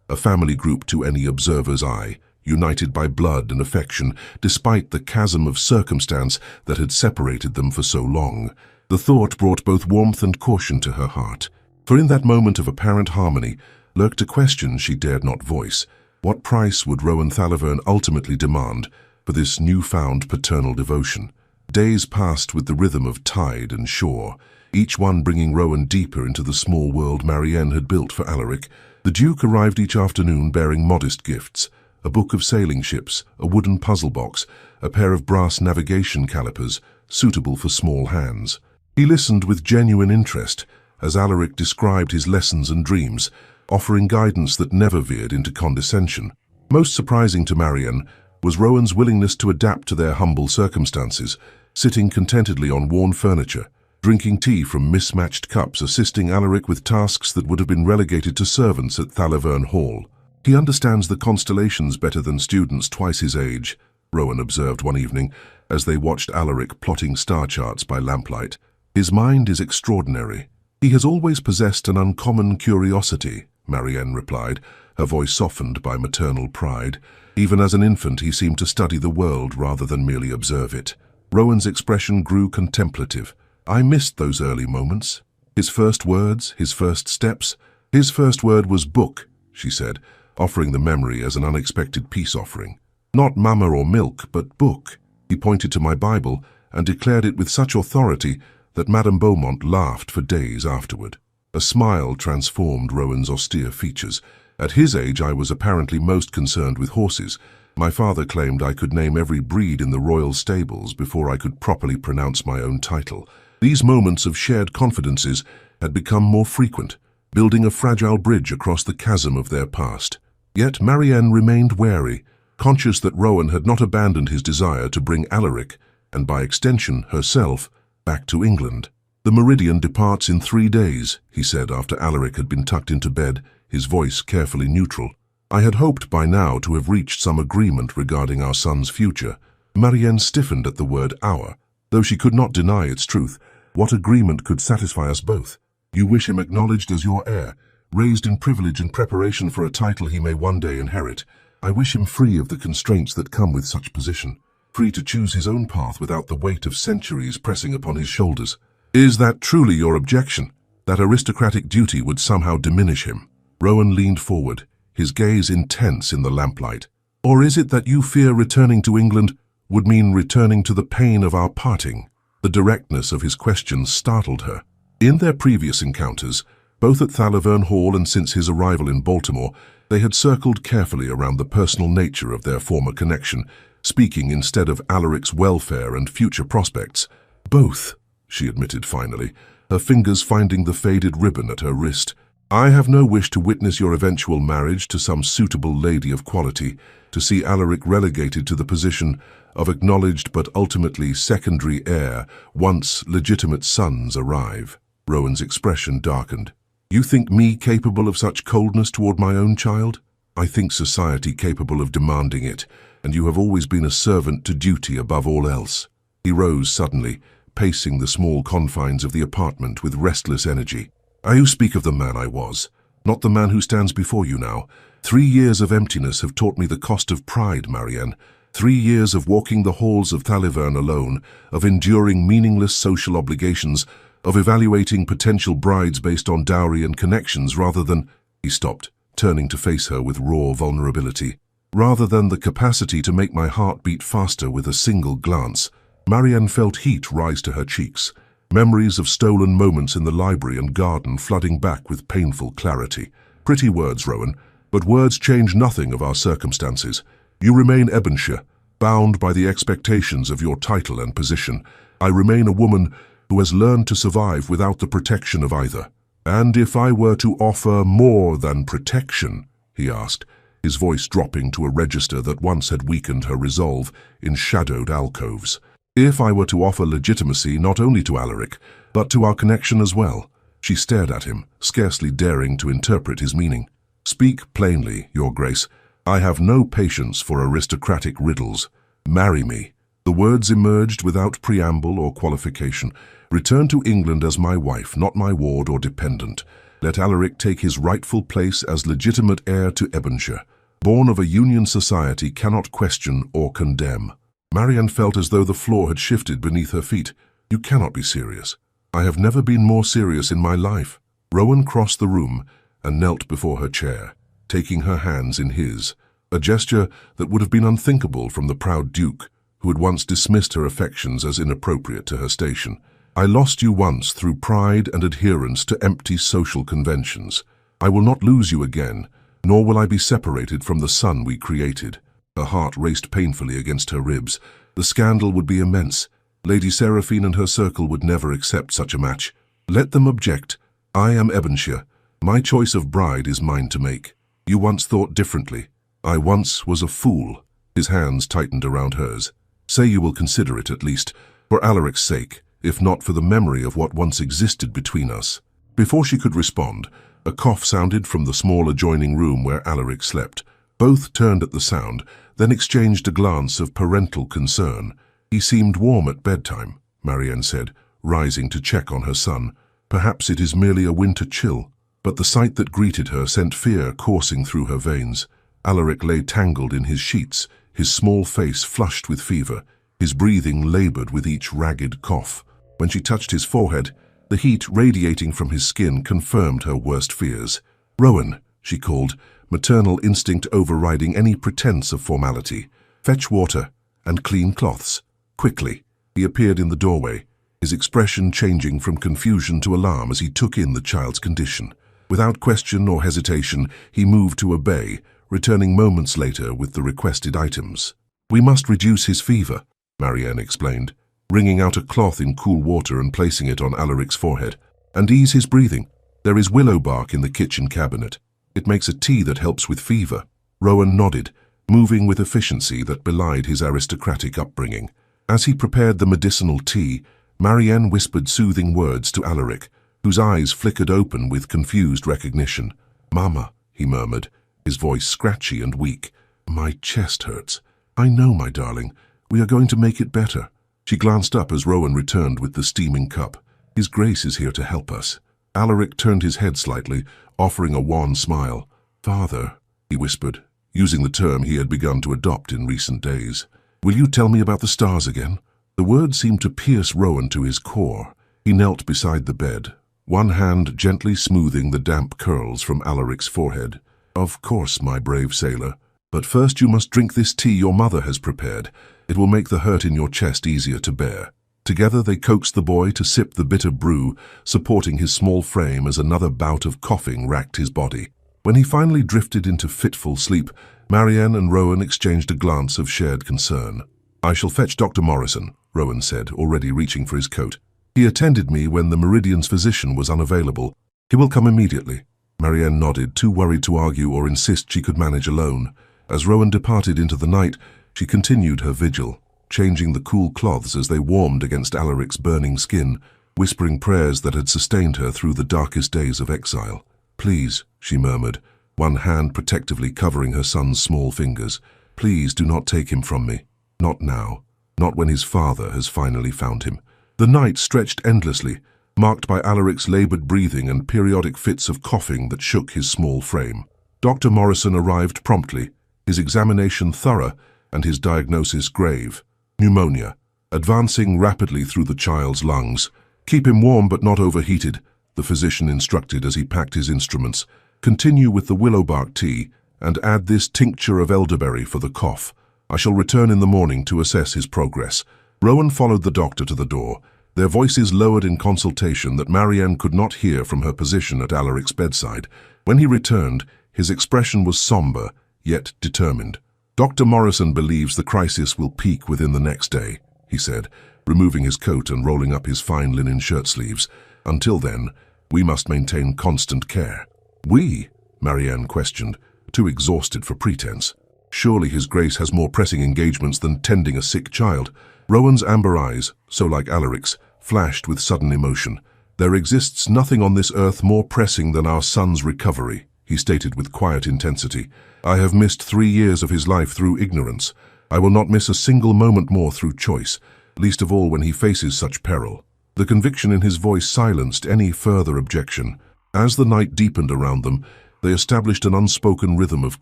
a family group to any observer's eye, united by blood and affection, despite the chasm of circumstance that had separated them for so long. The thought brought both warmth and caution to her heart, for in that moment of apparent harmony lurked a question she dared not voice. What price would Rowan Thalavern ultimately demand for this newfound paternal devotion? Days passed with the rhythm of tide and shore, each one bringing Rowan deeper into the small world Marianne had built for Alaric. The Duke arrived each afternoon bearing modest gifts: a book of sailing ships, a wooden puzzle box, a pair of brass navigation calipers, suitable for small hands. He listened with genuine interest as Alaric described his lessons and dreams, offering guidance that never veered into condescension. Most surprising to Marianne was Rowan's willingness to adapt to their humble circumstances, sitting contentedly on worn furniture, drinking tea from mismatched cups, assisting Alaric with tasks that would have been relegated to servants at Thalavern Hall. "He understands the constellations better than students twice his age," Rowan observed one evening as they watched Alaric plotting star charts by lamplight. "His mind is extraordinary." "He has always possessed an uncommon curiosity," Marianne replied, her voice softened by maternal pride. "Even as an infant he seemed to study the world rather than merely observe it." Rowan's expression grew contemplative. "I missed those early moments. His first words, his first steps." "His first word was book," she said, offering the memory as an unexpected peace offering. "Not mama or milk, but book. He pointed to my Bible and declared it with such authority that Madame Beaumont laughed for days afterward." A smile transformed Rowan's austere features. "At his age I was apparently most concerned with horses. My father claimed I could name every breed in the royal stables before I could properly pronounce my own title." These moments of shared confidences had become more frequent, building a fragile bridge across the chasm of their past. Yet Marianne remained wary, conscious that Rowan had not abandoned his desire to bring Alaric, and by extension herself, back to England. "The Meridian departs in 3 days," he said after Alaric had been tucked into bed, his voice carefully neutral. "I had hoped by now to have reached some agreement regarding our son's future." Marianne stiffened at the word "our," though she could not deny its truth. "What agreement could satisfy us both? You wish him acknowledged as your heir, raised in privilege in preparation for a title he may one day inherit. I wish him free of the constraints that come with such position, free to choose his own path without the weight of centuries pressing upon his shoulders." "Is that truly your objection? That aristocratic duty would somehow diminish him?" Rowan leaned forward, his gaze intense in the lamplight. "Or is it that you fear returning to England would mean returning to the pain of our parting?" The directness of his question startled her. In their previous encounters, both at Thalavern Hall and since his arrival in Baltimore, they had circled carefully around the personal nature of their former connection, speaking instead of Alaric's welfare and future prospects. "Both," she admitted finally, her fingers finding the faded ribbon at her wrist. "I have no wish to witness your eventual marriage to some suitable lady of quality, to see Alaric relegated to the position of acknowledged but ultimately secondary heir once legitimate sons arrive." Rowan's expression darkened. "You think me capable of such coldness toward my own child? I think society capable of demanding it, and you have always been a servant to duty above all else." He rose suddenly, pacing the small confines of the apartment with restless energy. "I speak of the man I was, not the man who stands before you now. 3 years of emptiness have taught me the cost of pride, Marianne. 3 years of walking the halls of Thalavern alone, of enduring meaningless social obligations, of evaluating potential brides based on dowry and connections rather than—" He stopped, turning to face her with raw vulnerability. "Rather than the capacity to make my heart beat faster with a single glance." Marianne felt heat rise to her cheeks, memories of stolen moments in the library and garden flooding back with painful clarity. "Pretty words, Rowan, but words change nothing of our circumstances. You remain Ebonshire, bound by the expectations of your title and position. I remain a woman who has learned to survive without the protection of either." "And if I were to offer more than protection?" he asked, his voice dropping to a register that once had weakened her resolve in shadowed alcoves. "If I were to offer legitimacy not only to Alaric, but to our connection as well, She stared at him, scarcely daring to interpret his meaning. "Speak plainly, Your Grace. I have no patience for aristocratic riddles. Marry me." The words emerged without preamble or qualification. "Return to England as my wife, not my ward or dependent. Let Alaric take his rightful place as legitimate heir to Ebonshire. Born of a union society, cannot question or condemn." Marianne felt as though the floor had shifted beneath her feet. "You cannot be serious." "I have never been more serious in my life." Rowan crossed the room and knelt before her chair, taking her hands in his, a gesture that would have been unthinkable from the proud Duke, who had once dismissed her affections as inappropriate to her station. "I lost you once through pride and adherence to empty social conventions. I will not lose you again, nor will I be separated from the son we created." Her heart raced painfully against her ribs. The scandal would be immense. Lady Seraphine and her circle would never accept such a match. "Let them object. I am Ebonshire. My choice of bride is mine to make. You once thought differently. I once was a fool." His hands tightened around hers. "Say you will consider it at least, for Alaric's sake, if not for the memory of what once existed between us." Before she could respond, a cough sounded from the small adjoining room where Alaric slept. Both turned at the sound, then exchanged a glance of parental concern. "He seemed warm at bedtime," Marianne said, rising to check on her son. "Perhaps it is merely a winter chill." But the sight that greeted her sent fear coursing through her veins. Alaric lay tangled in his sheets, his small face flushed with fever, his breathing labored with each ragged cough. When she touched his forehead, the heat radiating from his skin confirmed her worst fears. "Rowan," she called, maternal instinct overriding any pretense of formality. "Fetch water and clean cloths. Quickly." He appeared in the doorway, his expression changing from confusion to alarm as he took in the child's condition. Without question or hesitation, he moved to obey, returning moments later with the requested items. "We must reduce his fever," Marianne explained, wringing out a cloth in cool water and placing it on Alaric's forehead. "And ease his breathing. There is willow bark in the kitchen cabinet. It makes a tea that helps with fever." Rowan nodded, moving with efficiency that belied his aristocratic upbringing. As he prepared the medicinal tea, Marianne whispered soothing words to Alaric, whose eyes flickered open with confused recognition. "Mama," he murmured, his voice scratchy and weak. "My chest hurts." "I know, my darling. We are going to make it better." She glanced up as Rowan returned with the steaming cup. "His Grace is here to help us." Alaric turned his head slightly, offering a wan smile. "Father," he whispered, using the term he had begun to adopt in recent days. "Will you tell me about the stars again?" The words seemed to pierce Rowan to his core. He knelt beside the bed, one hand gently smoothing the damp curls from Alaric's forehead. "Of course, my brave sailor. But first you must drink this tea your mother has prepared. It will make the hurt in your chest easier to bear." Together they coaxed the boy to sip the bitter brew, supporting his small frame as another bout of coughing racked his body. When he finally drifted into fitful sleep, Marianne and Rowan exchanged a glance of shared concern. "I shall fetch Dr. Morrison," Rowan said, already reaching for his coat. "He attended me when the Meridian's physician was unavailable. He will come immediately." Marianne nodded, too worried to argue or insist she could manage alone. As Rowan departed into the night, she continued her vigil, changing the cool cloths as they warmed against Alaric's burning skin, whispering prayers that had sustained her through the darkest days of exile. "Please," she murmured, one hand protectively covering her son's small fingers, "please do not take him from me. Not now. Not when his father has finally found him." The night stretched endlessly, marked by Alaric's labored breathing and periodic fits of coughing that shook his small frame. Dr. Morrison arrived promptly, his examination thorough and his diagnosis grave. Pneumonia, advancing rapidly through the child's lungs. "Keep him warm but not overheated," the physician instructed as he packed his instruments. "Continue with the willow bark tea and add this tincture of elderberry for the cough. I shall return in the morning to assess his progress." Rowan followed the doctor to the door, their voices lowered in consultation that Marianne could not hear from her position at Alaric's bedside. When he returned, his expression was somber, yet determined. "Dr. Morrison believes the crisis will peak within the next day," he said, removing his coat and rolling up his fine linen shirt sleeves. "Until then, we must maintain constant care." "We?" Marianne questioned, too exhausted for pretense. "Surely His Grace has more pressing engagements than tending a sick child." Rowan's amber eyes, so like Alaric's, flashed with sudden emotion. "There exists nothing on this earth more pressing than our son's recovery," he stated with quiet intensity. "I have missed 3 years of his life through ignorance. I will not miss a single moment more through choice, least of all when he faces such peril." The conviction in his voice silenced any further objection. As the night deepened around them, they established an unspoken rhythm of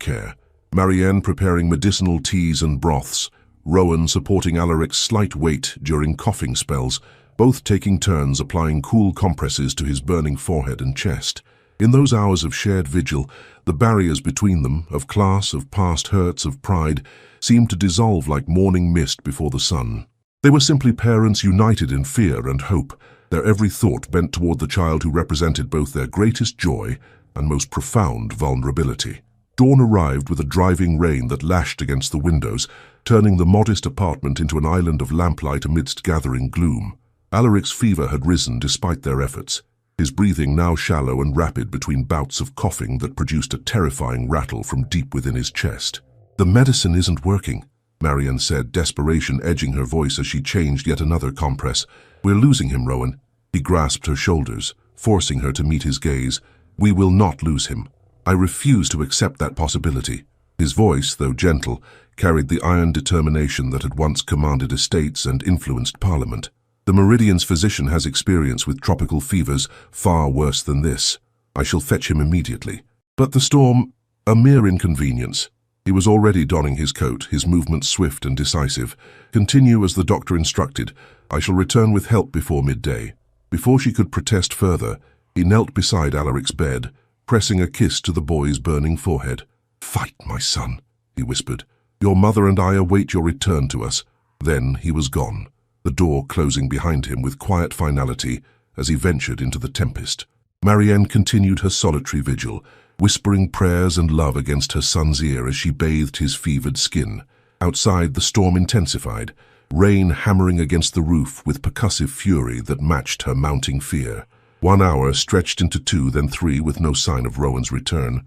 care. Marianne preparing medicinal teas and broths, Rowan supporting Alaric's slight weight during coughing spells, both taking turns applying cool compresses to his burning forehead and chest. In those hours of shared vigil, the barriers between them, of class, of past hurts, of pride, seemed to dissolve like morning mist before the sun. They were simply parents united in fear and hope, their every thought bent toward the child who represented both their greatest joy and most profound vulnerability. Dawn arrived with a driving rain that lashed against the windows, turning the modest apartment into an island of lamplight amidst gathering gloom. Alaric's fever had risen despite their efforts, his breathing now shallow and rapid between bouts of coughing that produced a terrifying rattle from deep within his chest. "The medicine isn't working," Marianne said, desperation edging her voice as she changed yet another compress. "We're losing him, Rowan." He grasped her shoulders, forcing her to meet his gaze. "We will not lose him. I refuse to accept that possibility." His voice, though gentle, carried the iron determination that had once commanded estates and influenced Parliament. "The Meridian's physician has experience with tropical fevers far worse than this. I shall fetch him immediately." But the storm, a mere inconvenience. He was already donning his coat, his movements swift and decisive. "Continue as the doctor instructed. I shall return with help before midday." Before she could protest further, he knelt beside Alaric's bed, pressing a kiss to the boy's burning forehead. "Fight, my son," he whispered. "Your mother and I await your return to us." Then he was gone, the door closing behind him with quiet finality as he ventured into the tempest. Marianne continued her solitary vigil, whispering prayers and love against her son's ear as she bathed his fevered skin. Outside, the storm intensified, rain hammering against the roof with percussive fury that matched her mounting fear. 1 hour stretched into 2, then 3, with no sign of Rowan's return.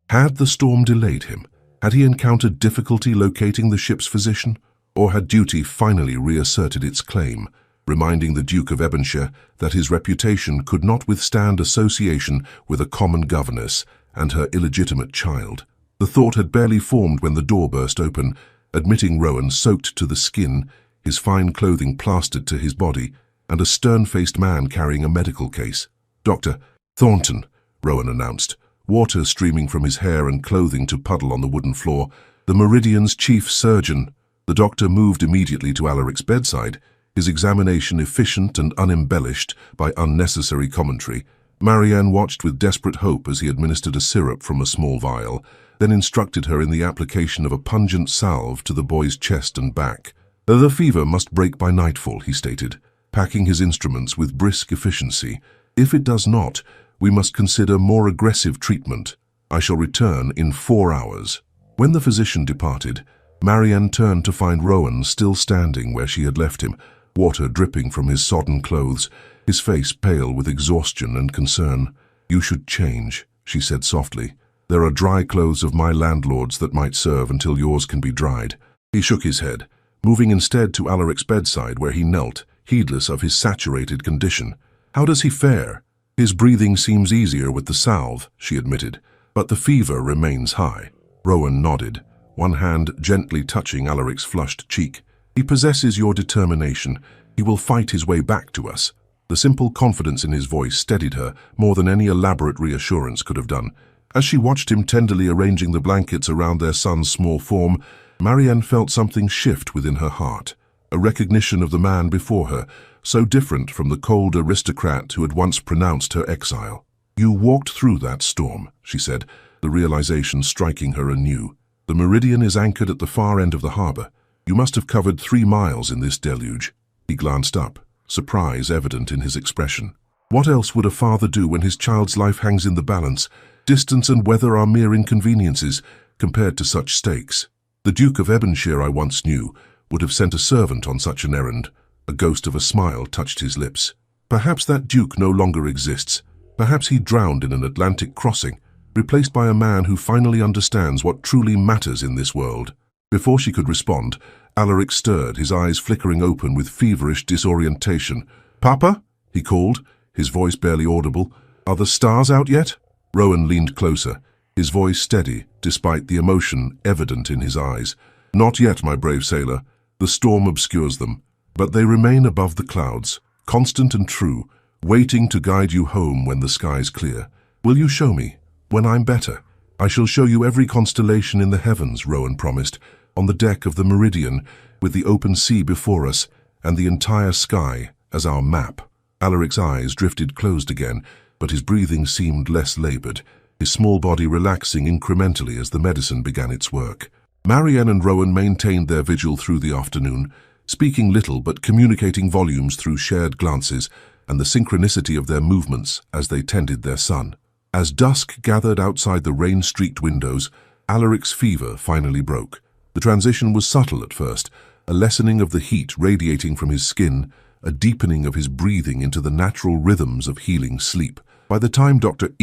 Had the storm delayed him? Had he encountered difficulty locating the ship's physician? Or had duty finally reasserted its claim, reminding the Duke of Ebonshire that his reputation could not withstand association with a common governess and her illegitimate child? The thought had barely formed when the door burst open, admitting Rowan soaked to the skin, his fine clothing plastered to his body, and a stern-faced man carrying a medical case. "Dr. Thornton," Rowan announced, water streaming from his hair and clothing to puddle on the wooden floor. "The Meridian's chief surgeon." The doctor moved immediately to Alaric's bedside, his examination efficient and unembellished by unnecessary commentary. Marianne watched with desperate hope as he administered a syrup from a small vial, then instructed her in the application of a pungent salve to the boy's chest and back. "The fever must break by nightfall," he stated, packing his instruments with brisk efficiency. "If it does not, we must consider more aggressive treatment. I shall return in 4 hours." When the physician departed, Marianne turned to find Rowan still standing where she had left him, water dripping from his sodden clothes, his face pale with exhaustion and concern. "You should change," she said softly. "There are dry clothes of my landlord's that might serve until yours can be dried." He shook his head, moving instead to Alaric's bedside where he knelt, heedless of his saturated condition. "How does he fare?" "His breathing seems easier with the salve," she admitted, "but the fever remains high." Rowan nodded, one hand gently touching Alaric's flushed cheek. "He possesses your determination. He will fight his way back to us." The simple confidence in his voice steadied her more than any elaborate reassurance could have done. As she watched him tenderly arranging the blankets around their son's small form, Marianne felt something shift within her heart, a recognition of the man before her, so different from the cold aristocrat who had once pronounced her exile. "You walked through that storm," she said, the realization striking her anew. "The Meridian is anchored at the far end of the harbor. You must have covered 3 miles in this deluge." He glanced up, surprise evident in his expression. What else would a father do when his child's life hangs in the balance? Distance and weather are mere inconveniences compared to such stakes. The Duke of Ebonshire I once knew would have sent a servant on such an errand. A ghost of a smile touched his lips. Perhaps that duke no longer exists. Perhaps he drowned in an Atlantic crossing, replaced by a man who finally understands what truly matters in this world. Before she could respond, Alaric stirred, his eyes flickering open with feverish disorientation. "Papa?" he called, his voice barely audible. "Are the stars out yet?" Rowan leaned closer, his voice steady, despite the emotion evident in his eyes. "Not yet, my brave sailor. The storm obscures them, but they remain above the clouds, constant and true, waiting to guide you home when the skies clear. Will you show me? When I'm better, I shall show you every constellation in the heavens," Rowan promised, "on the deck of the Meridian, with the open sea before us, and the entire sky as our map." Alaric's eyes drifted closed again, but his breathing seemed less labored, his small body relaxing incrementally as the medicine began its work. Marianne and Rowan maintained their vigil through the afternoon, speaking little but communicating volumes through shared glances and the synchronicity of their movements as they tended their son. As dusk gathered outside the rain-streaked windows, Alaric's fever finally broke. The transition was subtle at first, a lessening of the heat radiating from his skin, a deepening of his breathing into the natural rhythms of healing sleep. By the time Dr.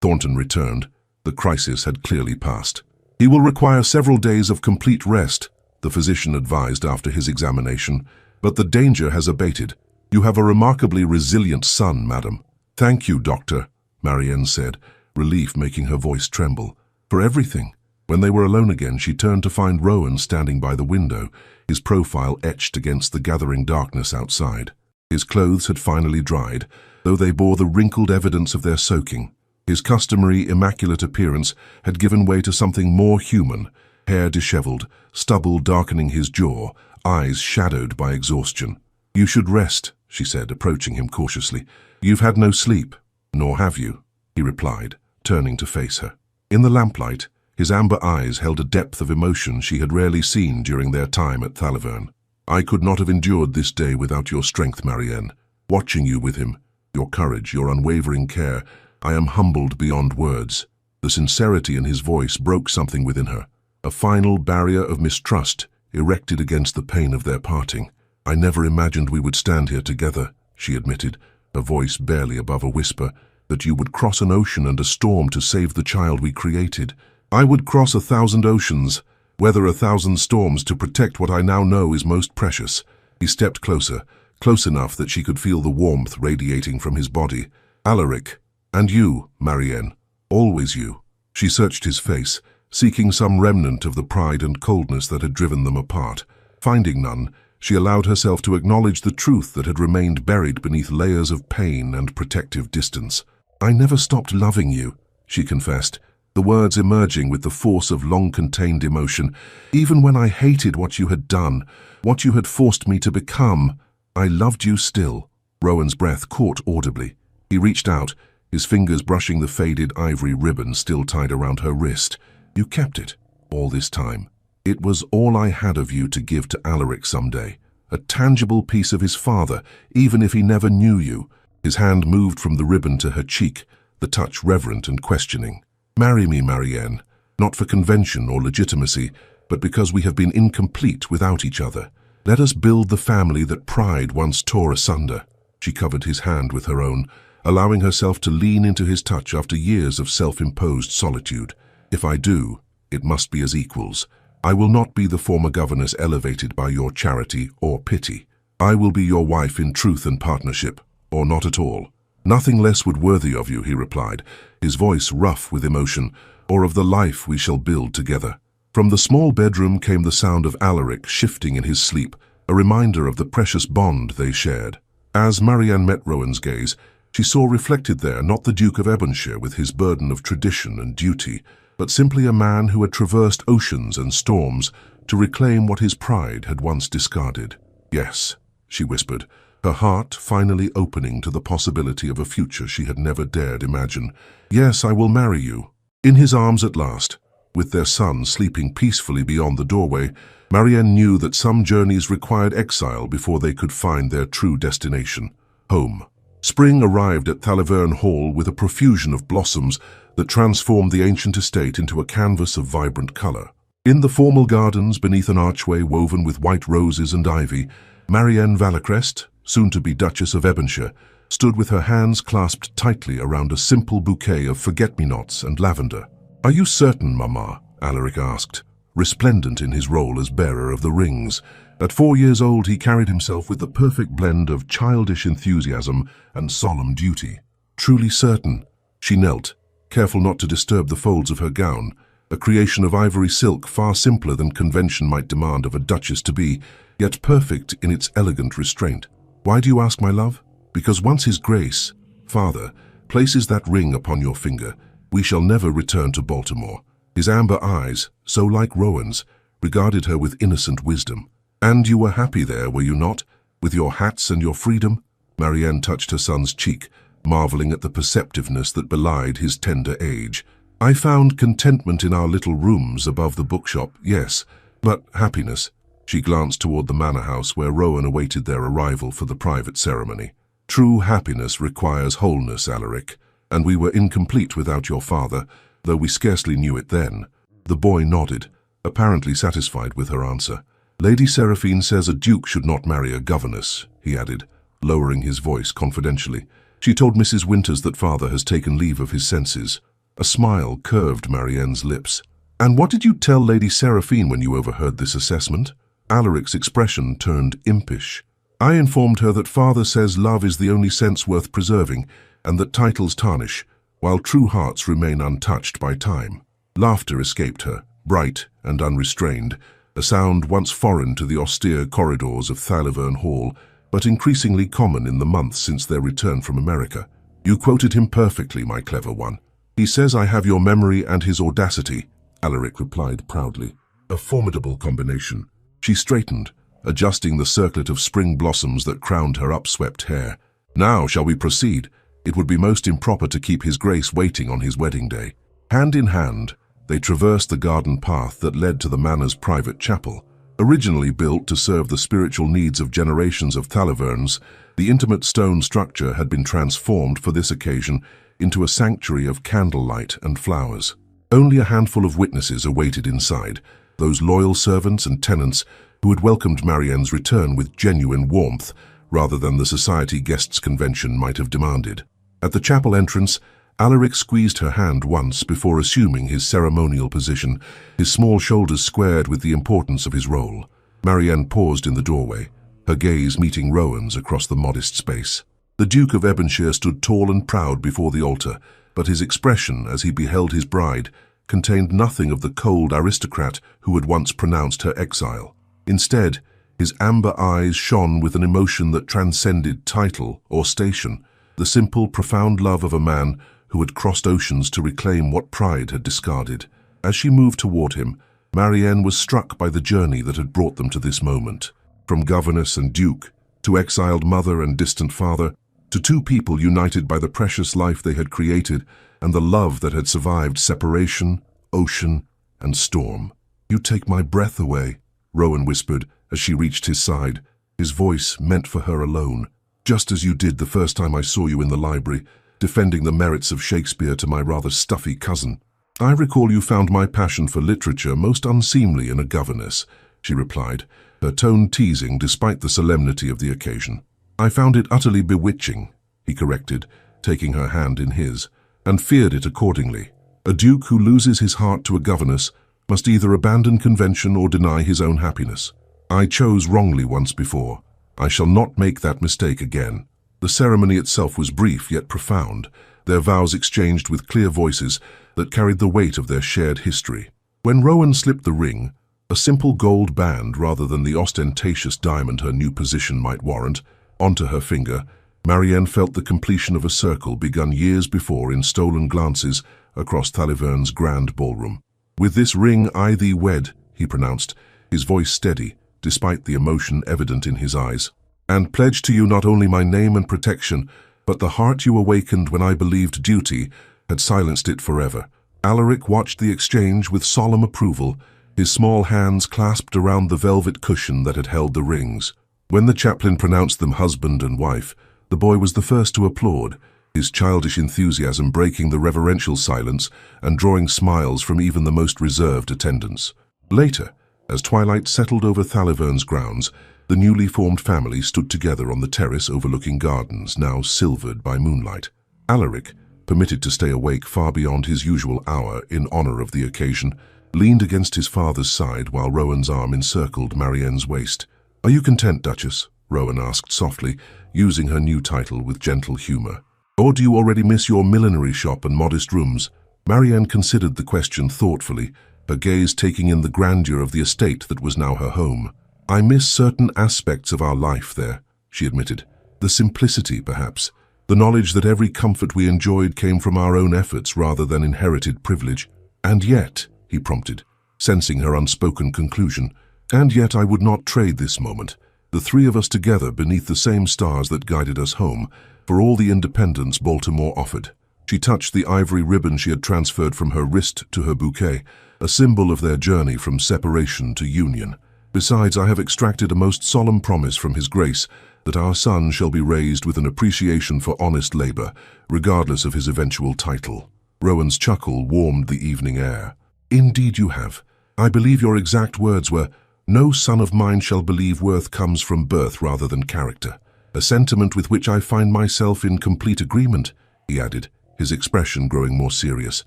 Thornton returned, the crisis had clearly passed. "He will require several days of complete rest," the physician advised after his examination, "but the danger has abated. You have a remarkably resilient son, madam." "Thank you, doctor," Marianne said, relief making her voice tremble. "For everything." When they were alone again, she turned to find Rowan standing by the window, his profile etched against the gathering darkness outside. His clothes had finally dried, though they bore the wrinkled evidence of their soaking. His customary immaculate appearance had given way to something more human, hair disheveled, stubble darkening his jaw, eyes shadowed by exhaustion. "You should rest," she said, approaching him cautiously. "You've had no sleep." "Nor have you," he replied, turning to face her. In the lamplight, his amber eyes held a depth of emotion she had rarely seen during their time at Thalavern. "I could not have endured this day without your strength, Marianne. Watching you with him, your courage, your unwavering care, I am humbled beyond words." The sincerity in his voice broke something within her, a final barrier of mistrust erected against the pain of their parting. "I never imagined we would stand here together," she admitted, her voice barely above a whisper, "that you would cross an ocean and a storm to save the child we created. I would cross 1,000 oceans, weather 1,000 storms to protect what I now know is most precious." He stepped closer, close enough that she could feel the warmth radiating from his body. "Alaric, and you, Marianne, always you." She searched his face, seeking some remnant of the pride and coldness that had driven them apart. Finding none, she allowed herself to acknowledge the truth that had remained buried beneath layers of pain and protective distance. "I never stopped loving you," she confessed, the words emerging with the force of long-contained emotion. "Even when I hated what you had done, what you had forced me to become, I loved you still." Rowan's breath caught audibly. He reached out, his fingers brushing the faded ivory ribbon still tied around her wrist. "You kept it, all this time. It was all I had of you to give to Alaric someday. A tangible piece of his father, even if he never knew you." His hand moved from the ribbon to her cheek, the touch reverent and questioning. "Marry me, Marianne, not for convention or legitimacy, but because we have been incomplete without each other. Let us build the family that pride once tore asunder." She covered his hand with her own, allowing herself to lean into his touch after years of self-imposed solitude. "If I do, it must be as equals. I will not be the former governess elevated by your charity or pity. I will be your wife in truth and partnership, or not at all." "Nothing less would worthy of you," he replied, his voice rough with emotion, "or of the life we shall build together." From the small bedroom came the sound of Alaric shifting in his sleep, a reminder of the precious bond they shared. As Marianne met Rowan's gaze, she saw reflected there not the Duke of Ebonshire with his burden of tradition and duty, but simply a man who had traversed oceans and storms to reclaim what his pride had once discarded. "Yes," she whispered, her heart finally opening to the possibility of a future she had never dared imagine. "Yes, I will marry you." In his arms at last, with their son sleeping peacefully beyond the doorway, Marianne knew that some journeys required exile before they could find their true destination, home. Spring arrived at Thalavern Hall with a profusion of blossoms that transformed the ancient estate into a canvas of vibrant color. In the formal gardens beneath an archway woven with white roses and ivy, Marianne Valacrest, soon-to-be Duchess of Ebonshire, stood with her hands clasped tightly around a simple bouquet of forget-me-nots and lavender. "Are you certain, Mamma?" Alaric asked, resplendent in his role as bearer of the rings. At 4 years old, he carried himself with the perfect blend of childish enthusiasm and solemn duty. Truly certain, she knelt, careful not to disturb the folds of her gown, a creation of ivory silk far simpler than convention might demand of a duchess-to-be, yet perfect in its elegant restraint. "Why do you ask, my love?" "Because once His Grace, Father, places that ring upon your finger, we shall never return to Baltimore." His amber eyes, so like Rowan's, regarded her with innocent wisdom. "And you were happy there, were you not, with your hats and your freedom?" Marianne touched her son's cheek, marveling at the perceptiveness that belied his tender age. "I found contentment in our little rooms above the bookshop, yes, but happiness." She glanced toward the manor house where Rowan awaited their arrival for the private ceremony. "True happiness requires wholeness, Alaric, and we were incomplete without your father, though we scarcely knew it then." The boy nodded, apparently satisfied with her answer. "Lady Seraphine says a duke should not marry a governess," he added, lowering his voice confidentially. "She told Mrs. Winters that father has taken leave of his senses." A smile curved Marianne's lips. "And what did you tell Lady Seraphine when you overheard this assessment?" Alaric's expression turned impish. "I informed her that father says love is the only sense worth preserving, and that titles tarnish, while true hearts remain untouched by time." Laughter escaped her, bright and unrestrained, a sound once foreign to the austere corridors of Thalivern Hall, but increasingly common in the months since their return from America. "You quoted him perfectly, my clever one. He says I have your memory and his audacity," Alaric replied proudly. "A formidable combination." She straightened, adjusting the circlet of spring blossoms that crowned her upswept hair. "Now shall we proceed? It would be most improper to keep His Grace waiting on his wedding day." Hand in hand, they traversed the garden path that led to the manor's private chapel. Originally built to serve the spiritual needs of generations of Thaliverns, the intimate stone structure had been transformed for this occasion into a sanctuary of candlelight and flowers. Only a handful of witnesses awaited inside, those loyal servants and tenants who had welcomed Marianne's return with genuine warmth rather than the society guests' convention might have demanded. At the chapel entrance, Alaric squeezed her hand once before assuming his ceremonial position, his small shoulders squared with the importance of his role. Marianne paused in the doorway, her gaze meeting Rowan's across the modest space. The Duke of Ebonshire stood tall and proud before the altar, but his expression as he beheld his bride contained nothing of the cold aristocrat who had once pronounced her exile. Instead, his amber eyes shone with an emotion that transcended title or station, the simple, profound love of a man who had crossed oceans to reclaim what pride had discarded. As she moved toward him, Marianne was struck by the journey that had brought them to this moment. From governess and duke, to exiled mother and distant father, to two people united by the precious life they had created and the love that had survived separation, ocean, and storm. "You take my breath away," Rowan whispered as she reached his side, his voice meant for her alone. "Just as you did the first time I saw you in the library, defending the merits of Shakespeare to my rather stuffy cousin." "I recall you found my passion for literature most unseemly in a governess," she replied, her tone teasing despite the solemnity of the occasion. "I found it utterly bewitching," he corrected, taking her hand in his, "and feared it accordingly. A duke who loses his heart to a governess must either abandon convention or deny his own happiness. I chose wrongly once before. I shall not make that mistake again." The ceremony itself was brief yet profound, their vows exchanged with clear voices that carried the weight of their shared history. When Rowan slipped the ring, a simple gold band rather than the ostentatious diamond her new position might warrant, onto her finger, Marianne felt the completion of a circle begun years before in stolen glances across Thalivern's grand ballroom. "With this ring I thee wed," he pronounced, his voice steady, despite the emotion evident in his eyes, "and pledge to you not only my name and protection, but the heart you awakened when I believed duty had silenced it forever." Alaric watched the exchange with solemn approval, his small hands clasped around the velvet cushion that had held the rings. When the chaplain pronounced them husband and wife, the boy was the first to applaud, his childish enthusiasm breaking the reverential silence and drawing smiles from even the most reserved attendants. Later, as twilight settled over Thalivern's grounds, the newly formed family stood together on the terrace overlooking gardens now silvered by moonlight. Alaric, permitted to stay awake far beyond his usual hour in honor of the occasion, leaned against his father's side while Rowan's arm encircled Marianne's waist. "Are you content, Duchess?" Rowan asked softly, using her new title with gentle humor. "Or do you already miss your millinery shop and modest rooms?" Marianne considered the question thoughtfully, her gaze taking in the grandeur of the estate that was now her home. "I miss certain aspects of our life there," she admitted. "The simplicity, perhaps. The knowledge that every comfort we enjoyed came from our own efforts rather than inherited privilege." "And yet," he prompted, sensing her unspoken conclusion, "and yet I would not trade this moment, the three of us together beneath the same stars that guided us home, for all the independence Baltimore offered." She touched the ivory ribbon she had transferred from her wrist to her bouquet, a symbol of their journey from separation to union. "Besides, I have extracted a most solemn promise from His Grace that our son shall be raised with an appreciation for honest labor, regardless of his eventual title." Rowan's chuckle warmed the evening air. "Indeed you have. I believe your exact words were, 'No son of mine shall believe worth comes from birth rather than character.' A sentiment with which I find myself in complete agreement," he added, his expression growing more serious.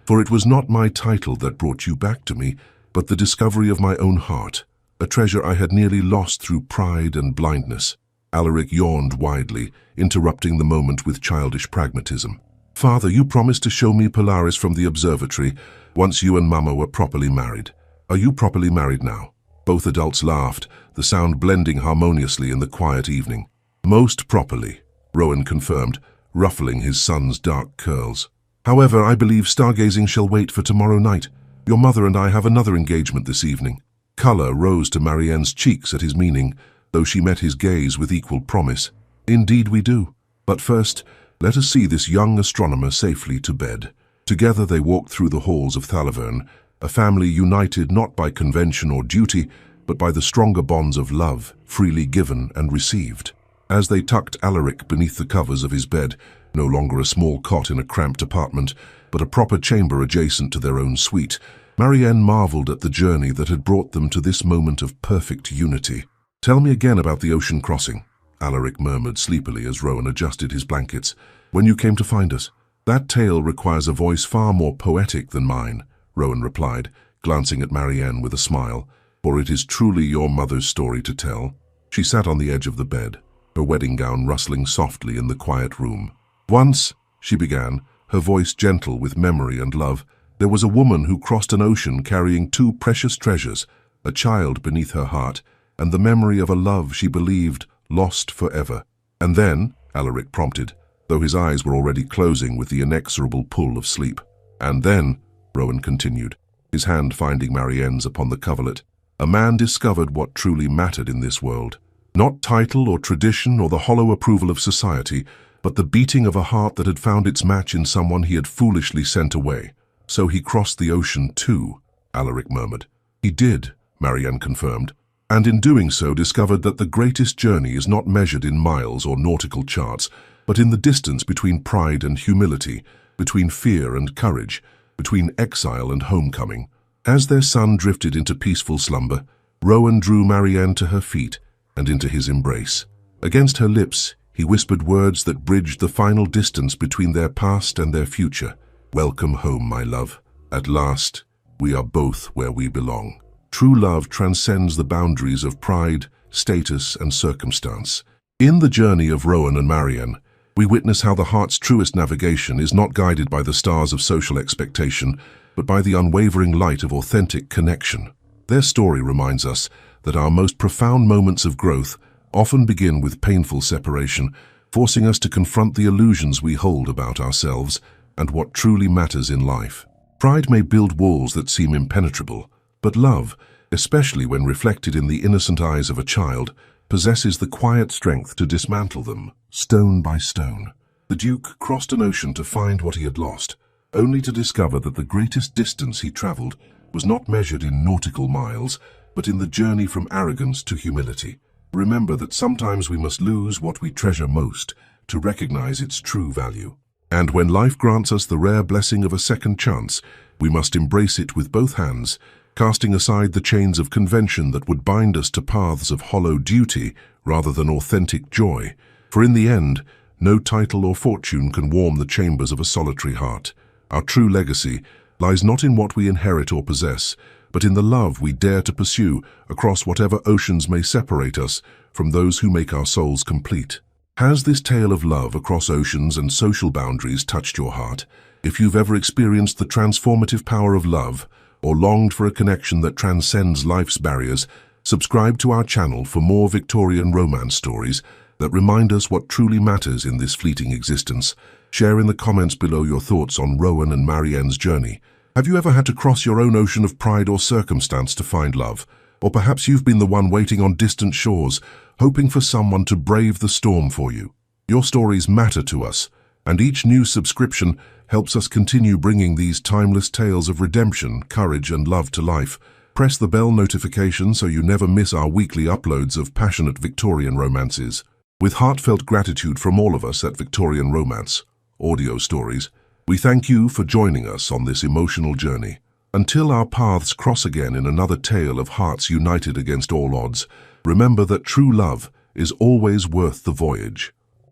"For it was not my title that brought you back to me, but the discovery of my own heart, a treasure I had nearly lost through pride and blindness." Alaric yawned widely, interrupting the moment with childish pragmatism. "Father, you promised to show me Polaris from the observatory once you and Mama were properly married. Are you properly married now?" Both adults laughed, the sound blending harmoniously in the quiet evening. "Most properly," Rowan confirmed, ruffling his son's dark curls. "However, I believe stargazing shall wait for tomorrow night. Your mother and I have another engagement this evening." Colour rose to Marianne's cheeks at his meaning, though she met his gaze with equal promise. "Indeed we do. But first, let us see this young astronomer safely to bed." Together they walked through the halls of Thalavern, a family united not by convention or duty, but by the stronger bonds of love, freely given and received. As they tucked Alaric beneath the covers of his bed, no longer a small cot in a cramped apartment, but a proper chamber adjacent to their own suite, Marianne marveled at the journey that had brought them to this moment of perfect unity. "Tell me again about the ocean crossing," Alaric murmured sleepily as Rowan adjusted his blankets. "When you came to find us." "That tale requires a voice far more poetic than mine," Rowan replied, glancing at Marianne with a smile, "for it is truly your mother's story to tell." She sat on the edge of the bed, her wedding gown rustling softly in the quiet room. "Once," she began, her voice gentle with memory and love, "there was a woman who crossed an ocean carrying two precious treasures, a child beneath her heart, and the memory of a love she believed lost forever." "And then," Alaric prompted, though his eyes were already closing with the inexorable pull of sleep. "And then," Rowan continued, his hand finding Marianne's upon the coverlet, "a man discovered what truly mattered in this world. Not title or tradition or the hollow approval of society, but the beating of a heart that had found its match in someone he had foolishly sent away. So he crossed the ocean too," Alaric murmured. "He did," Marianne confirmed, "and in doing so discovered that the greatest journey is not measured in miles or nautical charts, but in the distance between pride and humility, between fear and courage, between exile and homecoming." As their son drifted into peaceful slumber, Rowan drew Marianne to her feet and into his embrace. Against her lips, he whispered words that bridged the final distance between their past and their future. "Welcome home, my love. At last, we are both where we belong." True love transcends the boundaries of pride, status, and circumstance. In the journey of Rowan and Marianne, we witness how the heart's truest navigation is not guided by the stars of social expectation, but by the unwavering light of authentic connection. Their story reminds us that our most profound moments of growth often begin with painful separation, forcing us to confront the illusions we hold about ourselves and what truly matters in life. Pride may build walls that seem impenetrable, but love, especially when reflected in the innocent eyes of a child, possesses the quiet strength to dismantle them, stone by stone. The Duke crossed an ocean to find what he had lost, only to discover that the greatest distance he travelled was not measured in nautical miles, but in the journey from arrogance to humility. Remember that sometimes we must lose what we treasure most to recognize its true value. And when life grants us the rare blessing of a second chance, we must embrace it with both hands, casting aside the chains of convention that would bind us to paths of hollow duty rather than authentic joy. For in the end, no title or fortune can warm the chambers of a solitary heart. Our true legacy lies not in what we inherit or possess, but in the love we dare to pursue across whatever oceans may separate us from those who make our souls complete. Has this tale of love across oceans and social boundaries touched your heart? If you've ever experienced the transformative power of love, or longed for a connection that transcends life's barriers, subscribe to our channel for more Victorian romance stories that remind us what truly matters in this fleeting existence. Share in the comments below your thoughts on Rowan and Marianne's journey. Have you ever had to cross your own ocean of pride or circumstance to find love? Or perhaps you've been the one waiting on distant shores, hoping for someone to brave the storm for you. Your stories matter to us, and each new subscription helps us continue bringing these timeless tales of redemption, courage, and love to life. Press the bell notification so you never miss our weekly uploads of passionate Victorian romances. With heartfelt gratitude from all of us at Victorian Romance Audio Stories, we thank you for joining us on this emotional journey. Until our paths cross again in another tale of hearts united against all odds, remember that true love is always worth the voyage.